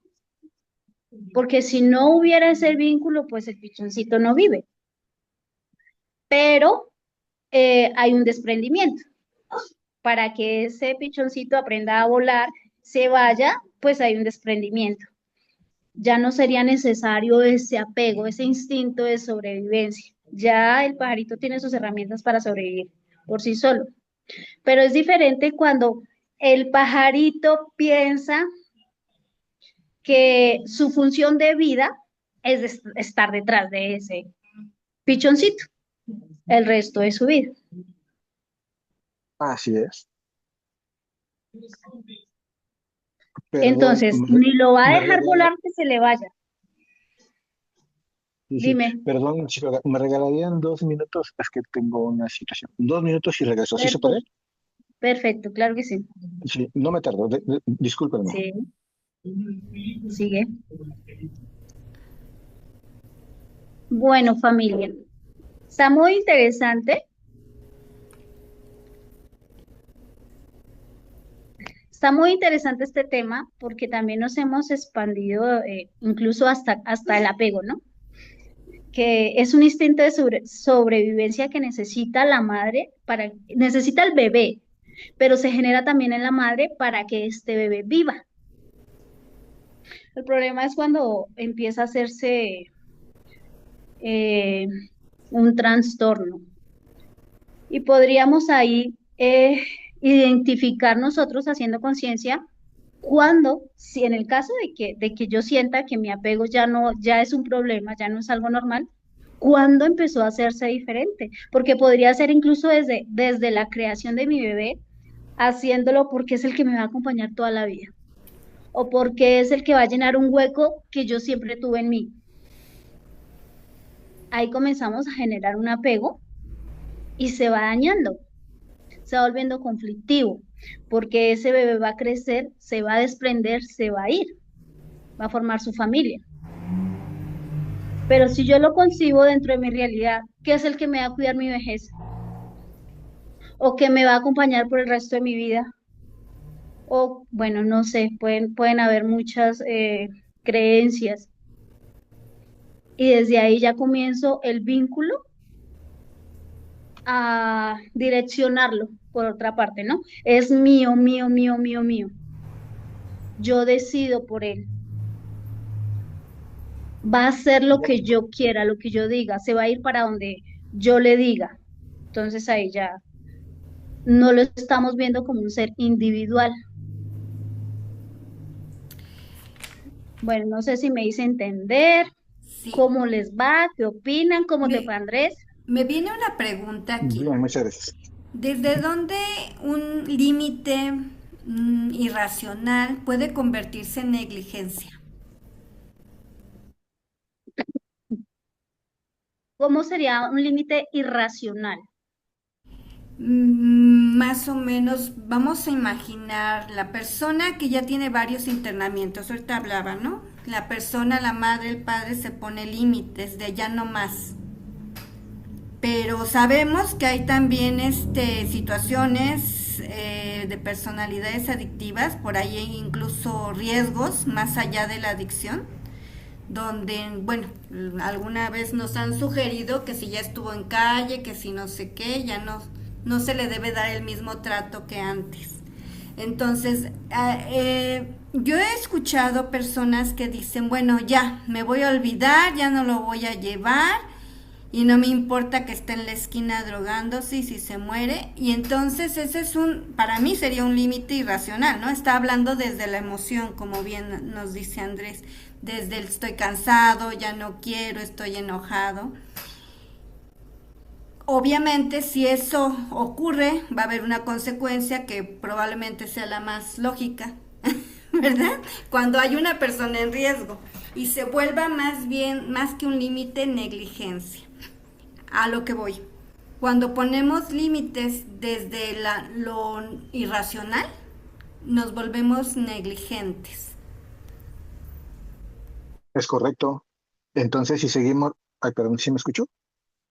porque si no hubiera ese vínculo, pues el pichoncito no vive. Pero hay un desprendimiento. Para que ese pichoncito aprenda a volar, se vaya, pues hay un desprendimiento. Ya no sería necesario ese apego, ese instinto de sobrevivencia. Ya el pajarito tiene sus herramientas para sobrevivir por sí solo. Pero es diferente cuando el pajarito piensa que su función de vida es estar detrás de ese pichoncito el resto de su vida. Así es. Perdón, Entonces, ni lo va a me dejar regala, volar que se le vaya. sí, sí, Dime. perdón, chico, me regalarían 2 minutos, es que tengo una situación. 2 minutos y regreso, ¿sí se puede? Perfecto, perfecto, claro que sí. Sí, no me tardo, discúlpenme. Sí, sigue. Bueno, familia, está muy interesante. Está muy interesante este tema porque también nos hemos expandido incluso hasta el apego, ¿no? Que es un instinto de sobrevivencia que necesita la madre necesita el bebé, pero se genera también en la madre para que este bebé viva. El problema es cuando empieza a hacerse eh, un trastorno. Y podríamos ahí identificar nosotros haciendo conciencia cuando, si en el caso de que yo sienta que mi apego ya no, ya es un problema, ya no es algo normal, ¿cuándo empezó a hacerse diferente? Porque podría ser incluso desde la creación de mi bebé, haciéndolo porque es el que me va a acompañar toda la vida, o porque es el que va a llenar un hueco que yo siempre tuve en mí. Ahí comenzamos a generar un apego y se va dañando, se va volviendo conflictivo, porque ese bebé va a crecer, se va a desprender, se va a ir. va a formar su familia. Pero si yo lo concibo dentro de mi realidad, ¿qué es el que me va a cuidar mi vejez? ¿O que me va a acompañar por el resto de mi vida? O, bueno, no sé, pueden haber muchas creencias. Y desde ahí ya comienzo el vínculo a direccionarlo por otra parte, ¿no? Es mío, mío, mío, mío, mío. Yo decido por él. Va a hacer lo que yo quiera, lo que yo diga, se va a ir para donde yo le diga. Entonces ahí ya no lo estamos viendo como un ser individual. Bueno, no sé si me hice entender, Sí, cómo les va, qué opinan, cómo te fue me, Andrés. me viene una pregunta aquí. Bien, muchas gracias. ¿Desde dónde un límite irracional puede convertirse en negligencia? ¿Cómo sería un límite irracional? Más o menos, vamos a imaginar la persona que ya tiene varios internamientos, ahorita hablaba, ¿no? La persona, la madre, el padre se pone límites de ya no más. Pero sabemos que hay también situaciones de personalidades adictivas, por ahí hay incluso riesgos más allá de la adicción, donde, bueno, alguna vez nos han sugerido que si ya estuvo en calle, que si no sé qué, ya no se le debe dar el mismo trato que antes. Entonces, yo he escuchado personas que dicen, bueno, ya, me voy a olvidar, ya no lo voy a llevar y no me importa que esté en la esquina drogándose y si se muere. Y entonces ese es para mí sería un límite irracional, ¿no? Está hablando desde la emoción, como bien nos dice Andrés, desde el estoy cansado, ya no quiero, estoy enojado. Obviamente, si eso ocurre, va a haber una consecuencia que probablemente sea la más lógica, ¿verdad? Cuando hay una persona en riesgo y se vuelva más bien, más que un límite, negligencia. A lo que voy. Cuando ponemos límites desde lo irracional, nos volvemos negligentes. Es correcto. Entonces, si seguimos, ay, perdón, ¿sí me escuchó?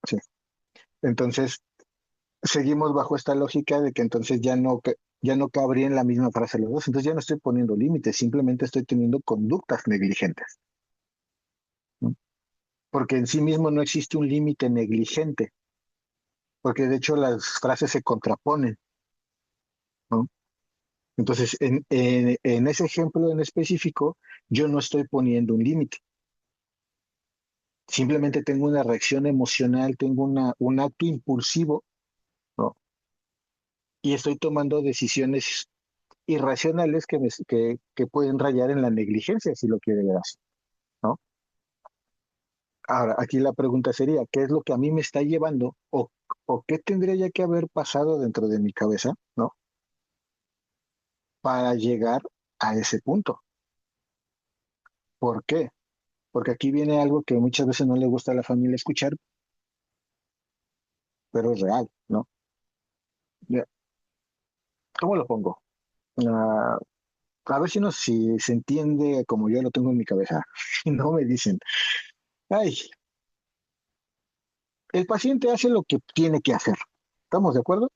Sí. Entonces, seguimos bajo esta lógica de que entonces ya no cabría en la misma frase los dos. Entonces ya no estoy poniendo límites, simplemente estoy teniendo conductas negligentes, ¿no? Porque en sí mismo no existe un límite negligente, porque de hecho las frases se contraponen, ¿no? Entonces, en ese ejemplo en específico, yo no estoy poniendo un límite. Simplemente tengo una reacción emocional, tengo un acto impulsivo, ¿no? Y estoy tomando decisiones irracionales que pueden rayar en la negligencia, si lo quiere ver así, ¿no? Ahora, aquí la pregunta sería, ¿qué es lo que a mí me está llevando o qué tendría ya que haber pasado dentro de mi cabeza, ¿no? Para llegar a ese punto. ¿Por qué? Porque aquí viene algo que muchas veces no le gusta a la familia escuchar, pero es real, ¿no? Ya, ¿cómo lo pongo? Ah, a ver si se entiende como yo lo tengo en mi cabeza. Y no me dicen, ay, el paciente hace lo que tiene que hacer. ¿Estamos de acuerdo?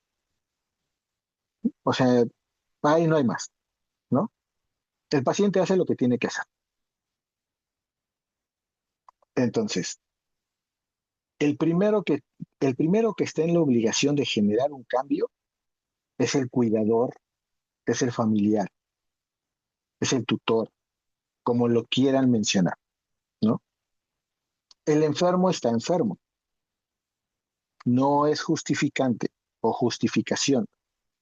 O sea, ahí no hay más, ¿no? El paciente hace lo que tiene que hacer. Entonces, el primero que, el primero que está en la obligación de generar un cambio es el cuidador, es el familiar, es el tutor, como lo quieran mencionar, ¿no? El enfermo está enfermo, no es justificante o justificación,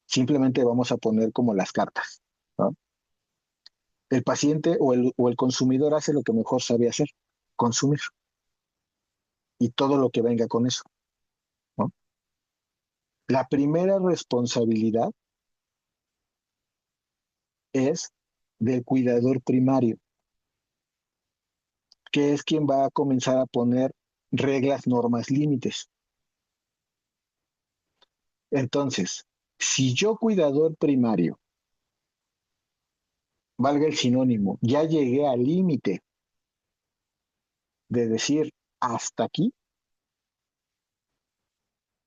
simplemente vamos a poner como las cartas, ¿no? El paciente o el consumidor hace lo que mejor sabe hacer, consumir, y todo lo que venga con eso, ¿no? La primera responsabilidad es del cuidador primario, que es quien va a comenzar a poner reglas, normas, límites. Entonces, si yo cuidador primario valga el sinónimo, ya llegué al límite de decir hasta aquí,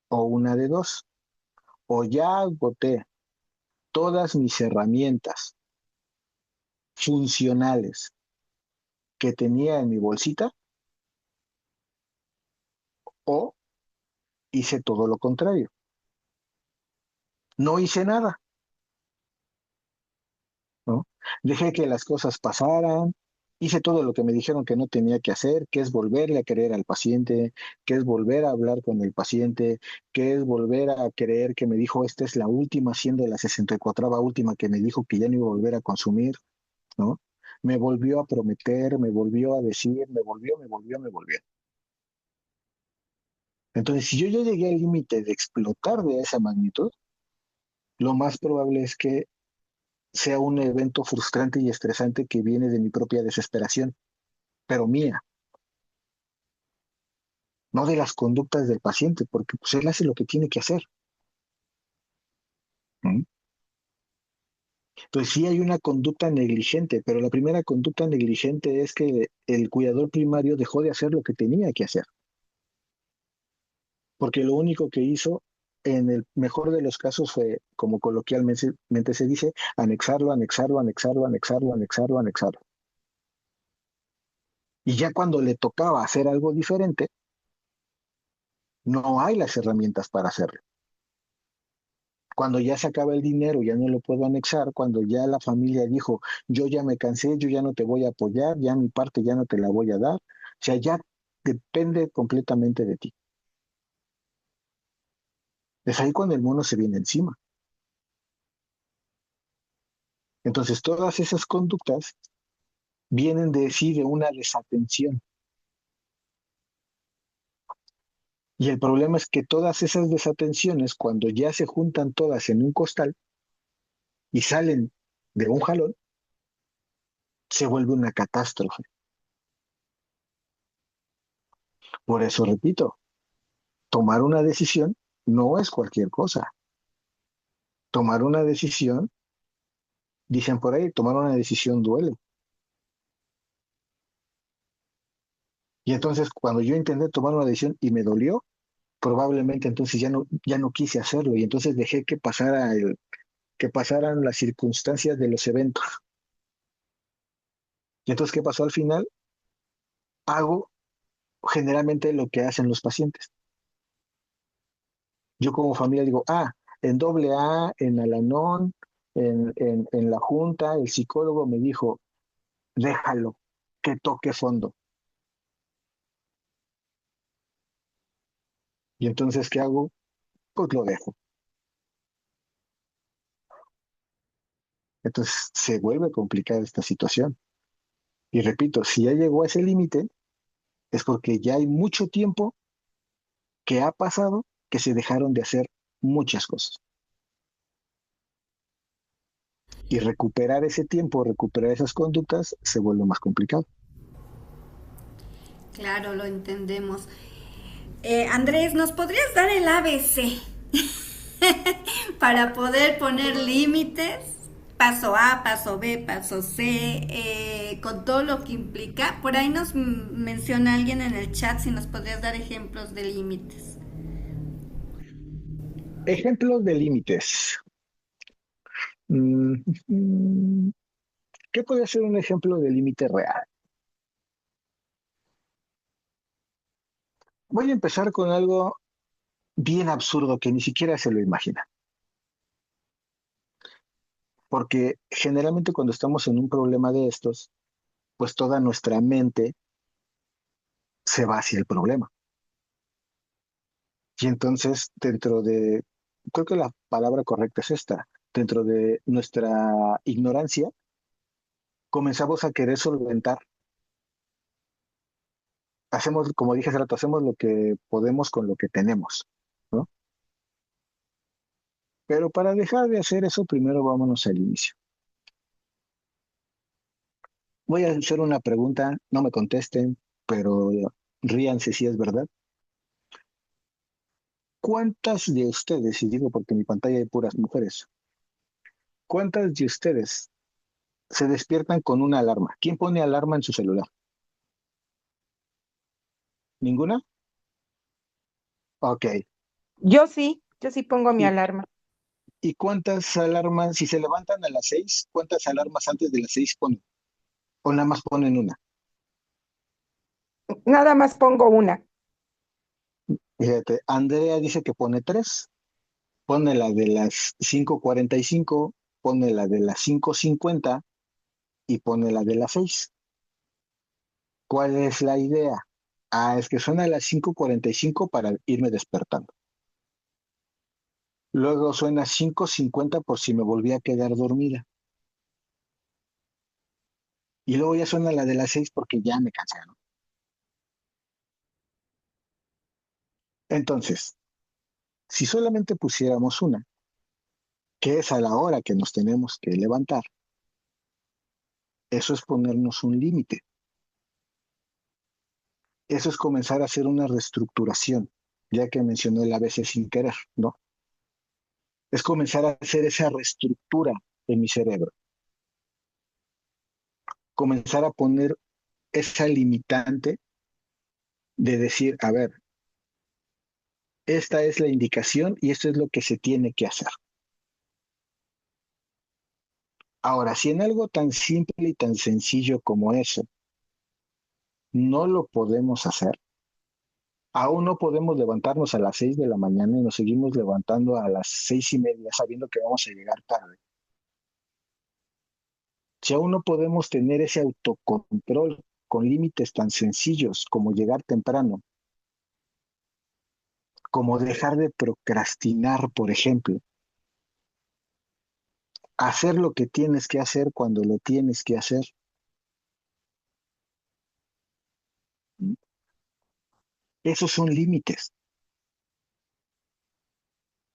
o una de dos, o ya agoté todas mis herramientas funcionales que tenía en mi bolsita, o hice todo lo contrario. No hice nada, ¿no? Dejé que las cosas pasaran, hice todo lo que me dijeron que no tenía que hacer, que es volverle a creer al paciente, que es volver a hablar con el paciente, que es volver a creer que me dijo esta es la última, siendo la 64ª última que me dijo que ya no iba a volver a consumir, ¿no? Me volvió a prometer, me volvió a decir, me volvió. Entonces, si yo ya llegué al límite de explotar de esa magnitud, lo más probable es que sea un evento frustrante y estresante que viene de mi propia desesperación, pero mía, no de las conductas del paciente, porque pues, él hace lo que tiene que hacer. ¿Mm? Entonces sí hay una conducta negligente, pero la primera conducta negligente es que el cuidador primario dejó de hacer lo que tenía que hacer, porque lo único que hizo en el mejor de los casos fue, como coloquialmente se dice, anexarlo, anexarlo, anexarlo, anexarlo, anexarlo, anexarlo. Y ya cuando le tocaba hacer algo diferente, no hay las herramientas para hacerlo. Cuando ya se acaba el dinero, ya no lo puedo anexar, cuando ya la familia dijo, yo ya me cansé, yo ya no te voy a apoyar, ya mi parte ya no te la voy a dar, o sea, ya depende completamente de ti. Es ahí cuando el mono se viene encima. Entonces, todas esas conductas vienen de sí de una desatención. Y el problema es que todas esas desatenciones, cuando ya se juntan todas en un costal y salen de un jalón, se vuelve una catástrofe. Por eso repito, tomar una decisión no es cualquier cosa. Tomar una decisión, dicen por ahí, tomar una decisión duele. Y entonces cuando yo intenté tomar una decisión y me dolió, probablemente entonces ya no quise hacerlo y entonces dejé que pasaran las circunstancias de los eventos. Y entonces, ¿qué pasó al final? Hago generalmente lo que hacen los pacientes. Yo como familia digo, en doble A, en Alanón, en la junta, el psicólogo me dijo, déjalo, que toque fondo. Y entonces, ¿qué hago? Pues lo dejo. Entonces se vuelve complicada esta situación. Y repito, si ya llegó a ese límite, es porque ya hay mucho tiempo que ha pasado que se dejaron de hacer muchas cosas. Y recuperar ese tiempo, recuperar esas conductas, se vuelve más complicado. Claro, lo entendemos. Andrés, ¿nos podrías dar el ABC para poder poner límites? Paso A, paso B, paso C, con todo lo que implica. Por ahí nos menciona alguien en el chat si nos podrías dar ejemplos de límites. Ejemplos de límites. ¿Qué puede ser un ejemplo de límite real? Voy a empezar con algo bien absurdo que ni siquiera se lo imagina. Porque generalmente cuando estamos en un problema de estos, pues toda nuestra mente se va hacia el problema. Y entonces, creo que la palabra correcta es esta, dentro de nuestra ignorancia, comenzamos a querer solventar. Hacemos, como dije hace rato, hacemos lo que podemos con lo que tenemos, ¿no? Pero para dejar de hacer eso, primero vámonos al inicio. Voy a hacer una pregunta, no me contesten, pero ríanse si es verdad. ¿Cuántas de ustedes, y digo porque en mi pantalla hay puras mujeres, cuántas de ustedes se despiertan con una alarma. ¿Quién pone alarma en su celular? ¿Ninguna? Ok. Yo sí pongo mi ¿Y, alarma. y cuántas alarmas, si se levantan a las 6, cuántas alarmas antes de las 6 ponen? ¿O nada más ponen una? Nada más pongo una. Fíjate, Andrea dice que pone tres. Pone la de las 5:45, pone la de las 5:50 y pone la de las 6. ¿Cuál es la idea? Ah, es que suena a las 5:45 para irme despertando. Luego suena 5:50 por si me volví a quedar dormida. Y luego ya suena la de las 6 porque ya me cansé, ¿no? Entonces, si solamente pusiéramos una, que es a la hora que nos tenemos que levantar, eso es ponernos un límite. Eso es comenzar a hacer una reestructuración, ya que mencioné el ABC sin querer, ¿no? Es comenzar a hacer esa reestructura en mi cerebro, comenzar a poner esa limitante de decir, a ver, esta es la indicación y esto es lo que se tiene que hacer. Ahora, si en algo tan simple y tan sencillo como eso no lo podemos hacer, aún no podemos levantarnos a las 6 de la mañana y nos seguimos levantando a las 6:30 sabiendo que vamos a llegar tarde. Si aún no podemos tener ese autocontrol con límites tan sencillos como llegar temprano, como dejar de procrastinar, por ejemplo, hacer lo que tienes que hacer cuando lo tienes que hacer, esos son límites.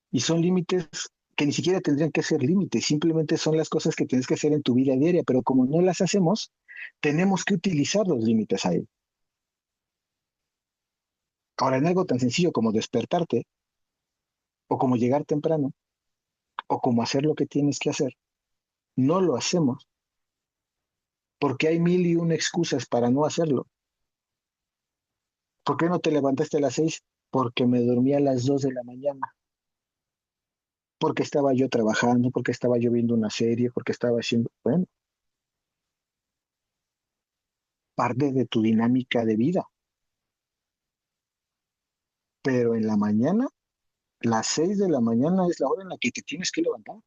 Y son límites que ni siquiera tendrían que ser límites, simplemente son las cosas que tienes que hacer en tu vida diaria, pero como no las hacemos, tenemos que utilizar los límites ahí. Ahora, en algo tan sencillo como despertarte, o como llegar temprano, o como hacer lo que tienes que hacer, no lo hacemos porque hay mil y una excusas para no hacerlo. ¿Por qué no te levantaste a las 6? Porque me dormí a las 2 de la mañana, porque estaba yo trabajando, porque estaba yo viendo una serie, porque estaba haciendo, bueno, parte de tu dinámica de vida. Pero en la mañana, las 6 de la mañana es la hora en la que te tienes que levantar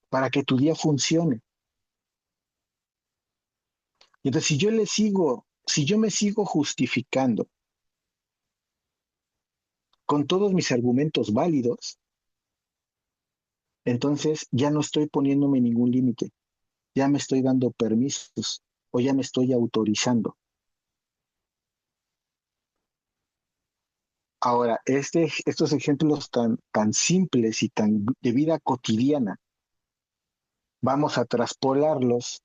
para que tu día funcione. Y entonces, si yo me sigo justificando con todos mis argumentos válidos, entonces ya no estoy poniéndome ningún límite, ya me estoy dando permisos o ya me estoy autorizando. Ahora, estos ejemplos tan simples y tan de vida cotidiana, vamos a traspolarlos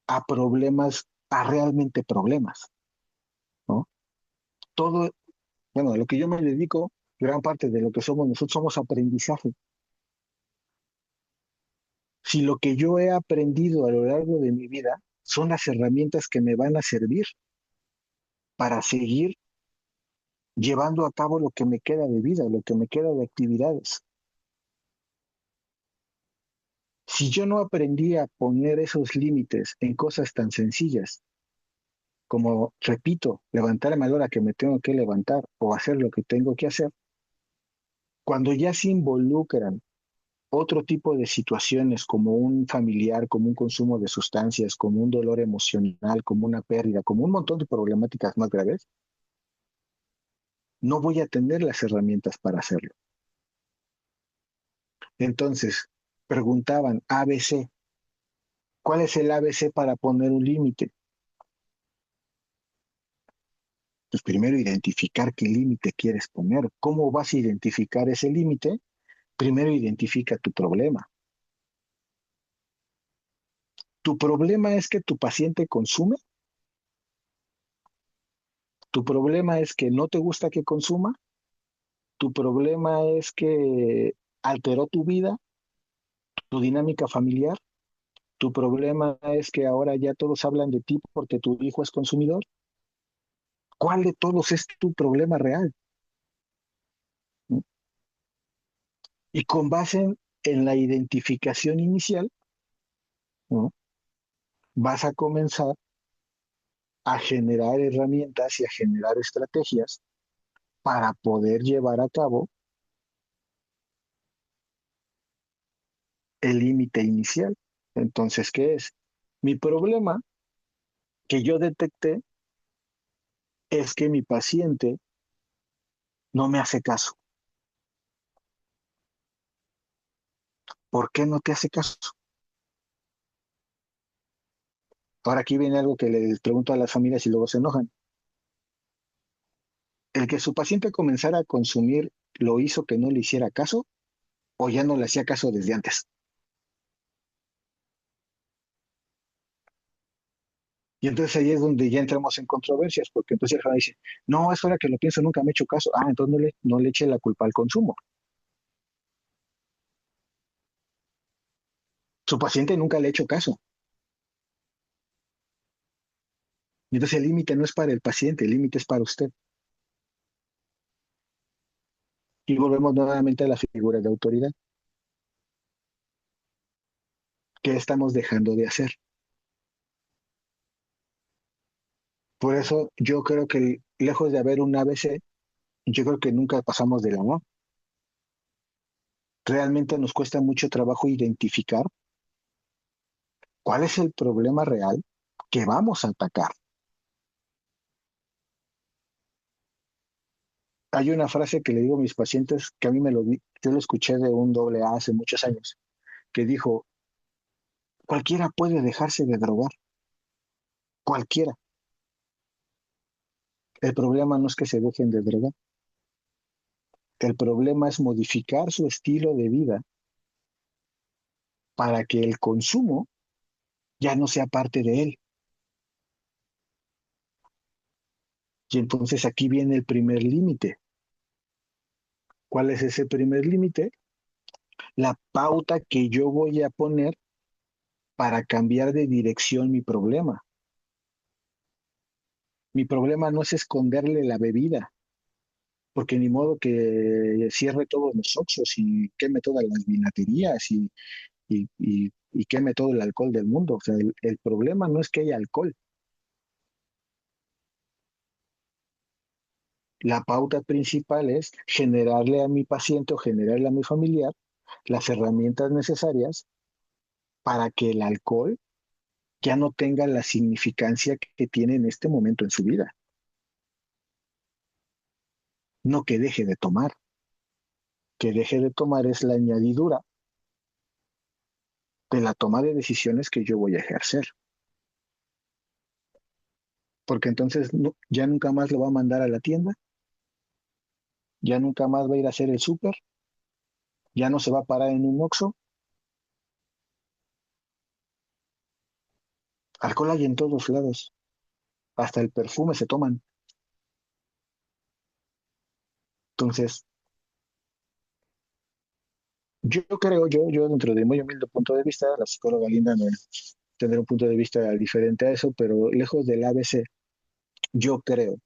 a problemas, a realmente problemas, ¿no? Todo, bueno, a lo que yo me dedico, gran parte de lo que somos nosotros somos aprendizaje. Si lo que yo he aprendido a lo largo de mi vida son las herramientas que me van a servir para seguir llevando a cabo lo que me queda de vida, lo que me queda de actividades. Si yo no aprendí a poner esos límites en cosas tan sencillas como, repito, levantarme a la hora que me tengo que levantar o hacer lo que tengo que hacer, cuando ya se involucran otro tipo de situaciones como un familiar, como un consumo de sustancias, como un dolor emocional, como una pérdida, como un montón de problemáticas más graves, no voy a tener las herramientas para hacerlo. Entonces, preguntaban ABC, ¿cuál es el ABC para poner un límite? Pues primero identificar qué límite quieres poner. ¿Cómo vas a identificar ese límite? Primero identifica tu problema. ¿Tu problema es que tu paciente consume? ¿Tu problema es que no te gusta que consuma? ¿Tu problema es que alteró tu vida, tu dinámica familiar? Tu problema es que ahora ya todos hablan de ti porque tu hijo es consumidor. ¿Cuál de todos es tu problema real? ¿No? Y con base en la identificación inicial, ¿no? Vas a comenzar a generar herramientas y a generar estrategias para poder llevar a cabo el límite inicial. Entonces, ¿qué es? Mi problema que yo detecté es que mi paciente no me hace caso. ¿Por qué no te hace caso? Ahora aquí viene algo que les pregunto a las familias y luego se enojan. ¿El que su paciente comenzara a consumir lo hizo que no le hiciera caso o ya no le hacía caso desde antes? Y entonces ahí es donde ya entramos en controversias, porque entonces el joven dice, no, es hora que lo pienso, nunca me he hecho caso. Ah, entonces no le eche la culpa al consumo. Su paciente nunca le ha hecho caso. Y entonces el límite no es para el paciente, el límite es para usted. Y volvemos nuevamente a la figura de autoridad. ¿Qué estamos dejando de hacer? Por eso yo creo que lejos de haber un ABC, yo creo que nunca pasamos de la no. Realmente nos cuesta mucho trabajo identificar cuál es el problema real que vamos a atacar. Hay una frase que le digo a mis pacientes que a mí yo lo escuché de un doble A hace muchos años, que dijo, cualquiera puede dejarse de drogar, cualquiera. El problema no es que se dejen de drogar, el problema es modificar su estilo de vida para que el consumo ya no sea parte de él. Y entonces aquí viene el primer límite. ¿Cuál es ese primer límite? La pauta que yo voy a poner para cambiar de dirección mi problema. Mi problema no es esconderle la bebida, porque ni modo que cierre todos los oxos y queme todas las vinaterías y queme todo el alcohol del mundo. O sea, el problema no es que haya alcohol. La pauta principal es generarle a mi paciente o generarle a mi familiar las herramientas necesarias para que el alcohol ya no tenga la significancia que tiene en este momento en su vida. No que deje de tomar. Que deje de tomar es la añadidura de la toma de decisiones que yo voy a ejercer. Porque entonces ya nunca más lo va a mandar a la tienda, ya nunca más va a ir a hacer el súper, ya no se va a parar en un Oxxo. Alcohol hay en todos lados, hasta el perfume se toman. Entonces, yo dentro de muy humilde punto de vista, la psicóloga Linda me tendrá un punto de vista diferente a eso, pero lejos del ABC, yo creo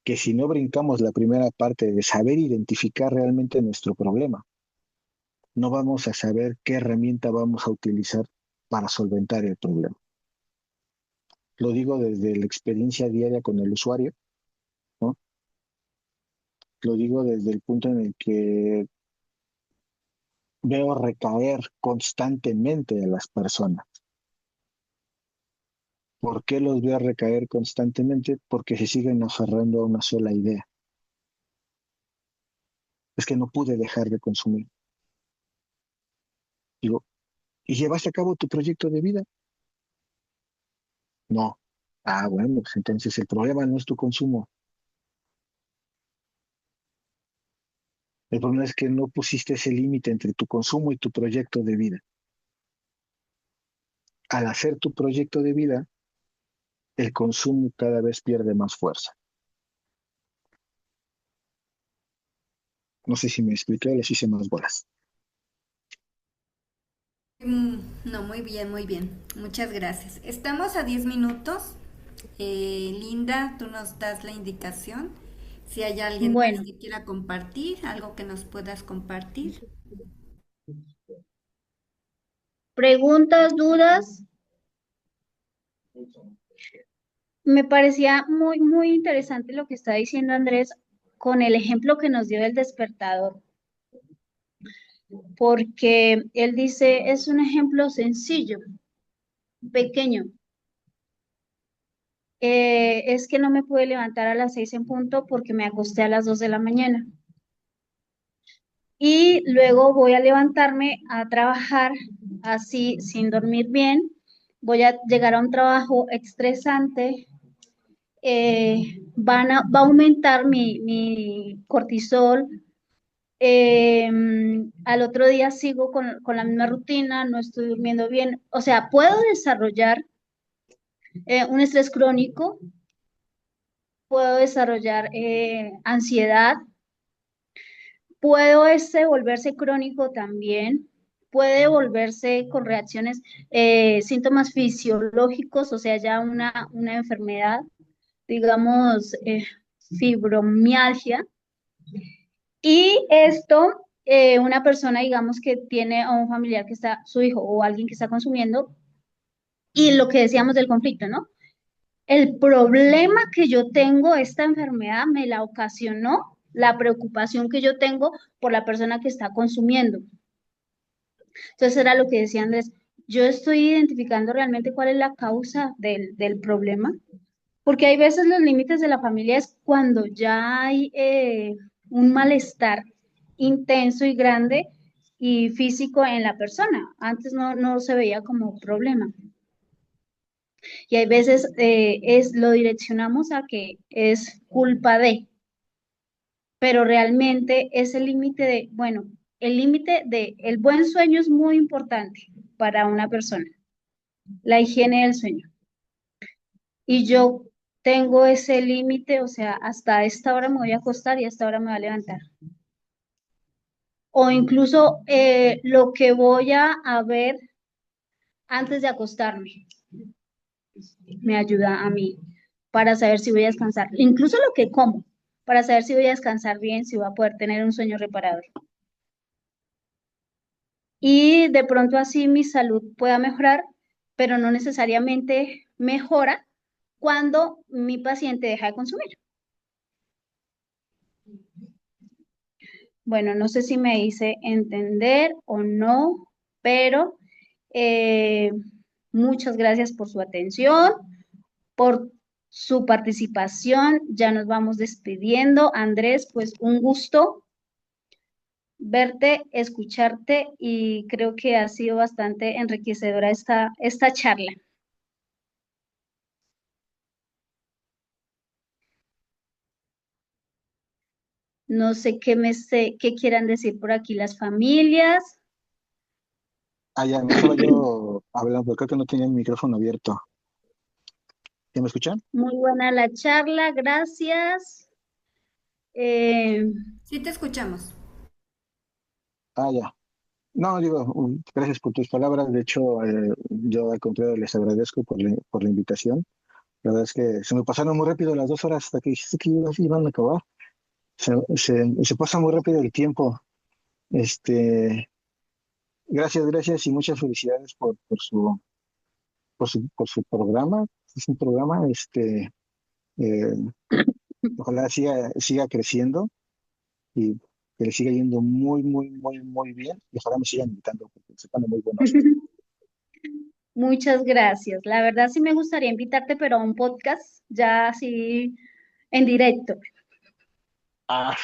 que si no brincamos la primera parte de saber identificar realmente nuestro problema, no vamos a saber qué herramienta vamos a utilizar para solventar el problema. Lo digo desde la experiencia diaria con el usuario, ¿no? Lo digo desde el punto en el que veo recaer constantemente a las personas. ¿Por qué los veo recaer constantemente? Porque se siguen aferrando a una sola idea. Es que no pude dejar de consumir. Digo, ¿y llevaste a cabo tu proyecto de vida? No. Ah, bueno, pues entonces el problema no es tu consumo. El problema es que no pusiste ese límite entre tu consumo y tu proyecto de vida. Al hacer tu proyecto de vida, el consumo cada vez pierde más fuerza. No sé si me expliqué o les hice más bolas. No, muy bien, muy bien. Muchas gracias. Estamos a 10 minutos. Linda, tú nos das la indicación. Si hay alguien más Bueno, que quiera compartir, algo que nos puedas compartir. preguntas, dudas. Me parecía muy, muy interesante lo que está diciendo Andrés con el ejemplo que nos dio del despertador, porque él dice, es un ejemplo sencillo, pequeño. Es que no me pude levantar a las 6 en punto porque me acosté a las 2 de la mañana. Y luego voy a levantarme a trabajar así sin dormir bien. Voy a llegar a un trabajo estresante. Va a aumentar mi cortisol. Al otro día sigo con la misma rutina, no estoy durmiendo bien. O sea, puedo desarrollar un estrés crónico, puedo desarrollar ansiedad, puedo volverse crónico también, puede volverse con reacciones, síntomas fisiológicos, o sea, ya una enfermedad, digamos, fibromialgia. Y esto, una persona, digamos, que tiene a un familiar que está, su hijo o alguien que está consumiendo, y lo que decíamos del conflicto, ¿no? El problema que yo tengo, esta enfermedad me la ocasionó la preocupación que yo tengo por la persona que está consumiendo. Entonces era lo que decía Andrés, yo estoy identificando realmente cuál es la causa del problema, porque hay veces los límites de la familia es cuando ya hay un malestar intenso y grande y físico en la persona. Antes no se veía como problema. Y hay veces lo direccionamos a que es culpa de, pero realmente es el límite de, bueno, el límite de, el buen sueño es muy importante para una persona, la higiene del sueño. Y yo tengo ese límite, o sea, hasta esta hora me voy a acostar y hasta ahora me voy a levantar. O incluso lo que voy a ver antes de acostarme me ayuda a mí para saber si voy a descansar. Incluso lo que como, para saber si voy a descansar bien, si voy a poder tener un sueño reparador. Y de pronto así mi salud pueda mejorar, pero no necesariamente mejora cuando mi paciente deja de consumir. Bueno, no sé si me hice entender o no, pero eh, muchas gracias por su atención, por su participación. Ya nos vamos despidiendo. Andrés, pues un gusto verte, escucharte y creo que ha sido bastante enriquecedora esta charla. No sé qué quieran decir por aquí las familias. Ah, ya, me estaba yo hablando, creo que no tenía el micrófono abierto. ¿Ya me escuchan? Muy buena la charla, gracias. Eh, Sí, te escuchamos. Ah, ya. No, digo, gracias por tus palabras. De hecho, yo al contrario les agradezco por la invitación. La verdad es que se me pasaron muy rápido las 2 horas hasta que dijiste que iban a acabar. Se pasa muy rápido el tiempo. Este, gracias y muchas felicidades por su programa. Es un programa, eh, ojalá siga creciendo y que le siga yendo muy bien. Y ojalá me sigan invitando porque se pone muy bueno esto. Muchas gracias. La verdad sí me gustaría invitarte, pero a un podcast ya así en directo. Ah,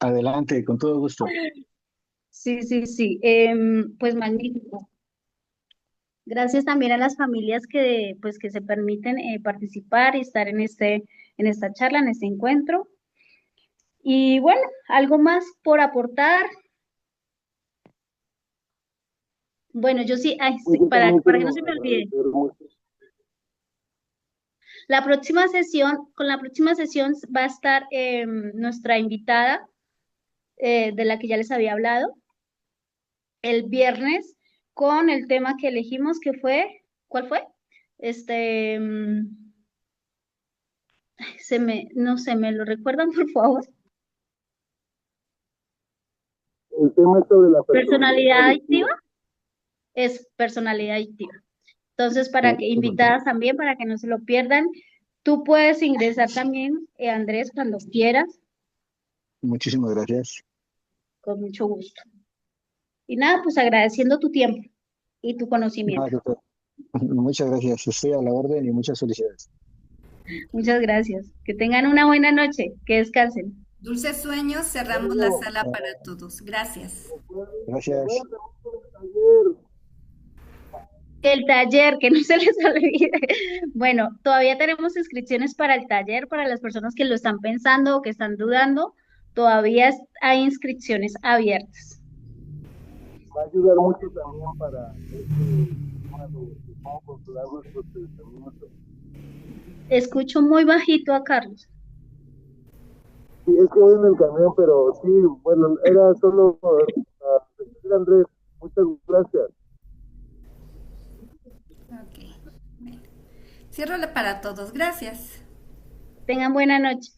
adelante, con todo gusto. Sí, sí, sí. Pues magnífico. Gracias también a las familias que se permiten participar y estar en esta charla, en este encuentro. Y bueno, algo más por aportar. Bueno, yo sí, ay, Pues sí, yo también para que no quiero se me olvide. agradecer mucho. Con la próxima sesión va a estar nuestra invitada, de la que ya les había hablado, el viernes con el tema que elegimos, que fue, ¿cuál fue? Este, no sé, ¿me lo recuerdan, por favor? El tema es sobre la Personalidad adictiva. Es personalidad adictiva. Entonces, para que invitadas también, para que no se lo pierdan, tú puedes ingresar también, Andrés, cuando quieras, Muchísimas gracias. con mucho gusto. Y nada, pues agradeciendo tu tiempo y tu No, conocimiento. doctor, muchas gracias. Estoy a la orden y muchas felicidades. Muchas gracias. Que tengan una buena noche, que descansen. Dulces sueños, cerramos la sala para todos. Gracias. Gracias. El taller, que no se les olvide. Bueno, todavía tenemos inscripciones para el taller, para las personas que lo están pensando o que están dudando. Todavía hay inscripciones abiertas. Va a ayudar mucho también para tema de cómo controlar nuestros pensamientos. Escucho muy bajito a Carlos. Sí, es que voy en el camión, pero sí, bueno, era solo Andrés, muchas gracias. Ok. Bueno. Cierro para todos. Gracias. Tengan buena noche.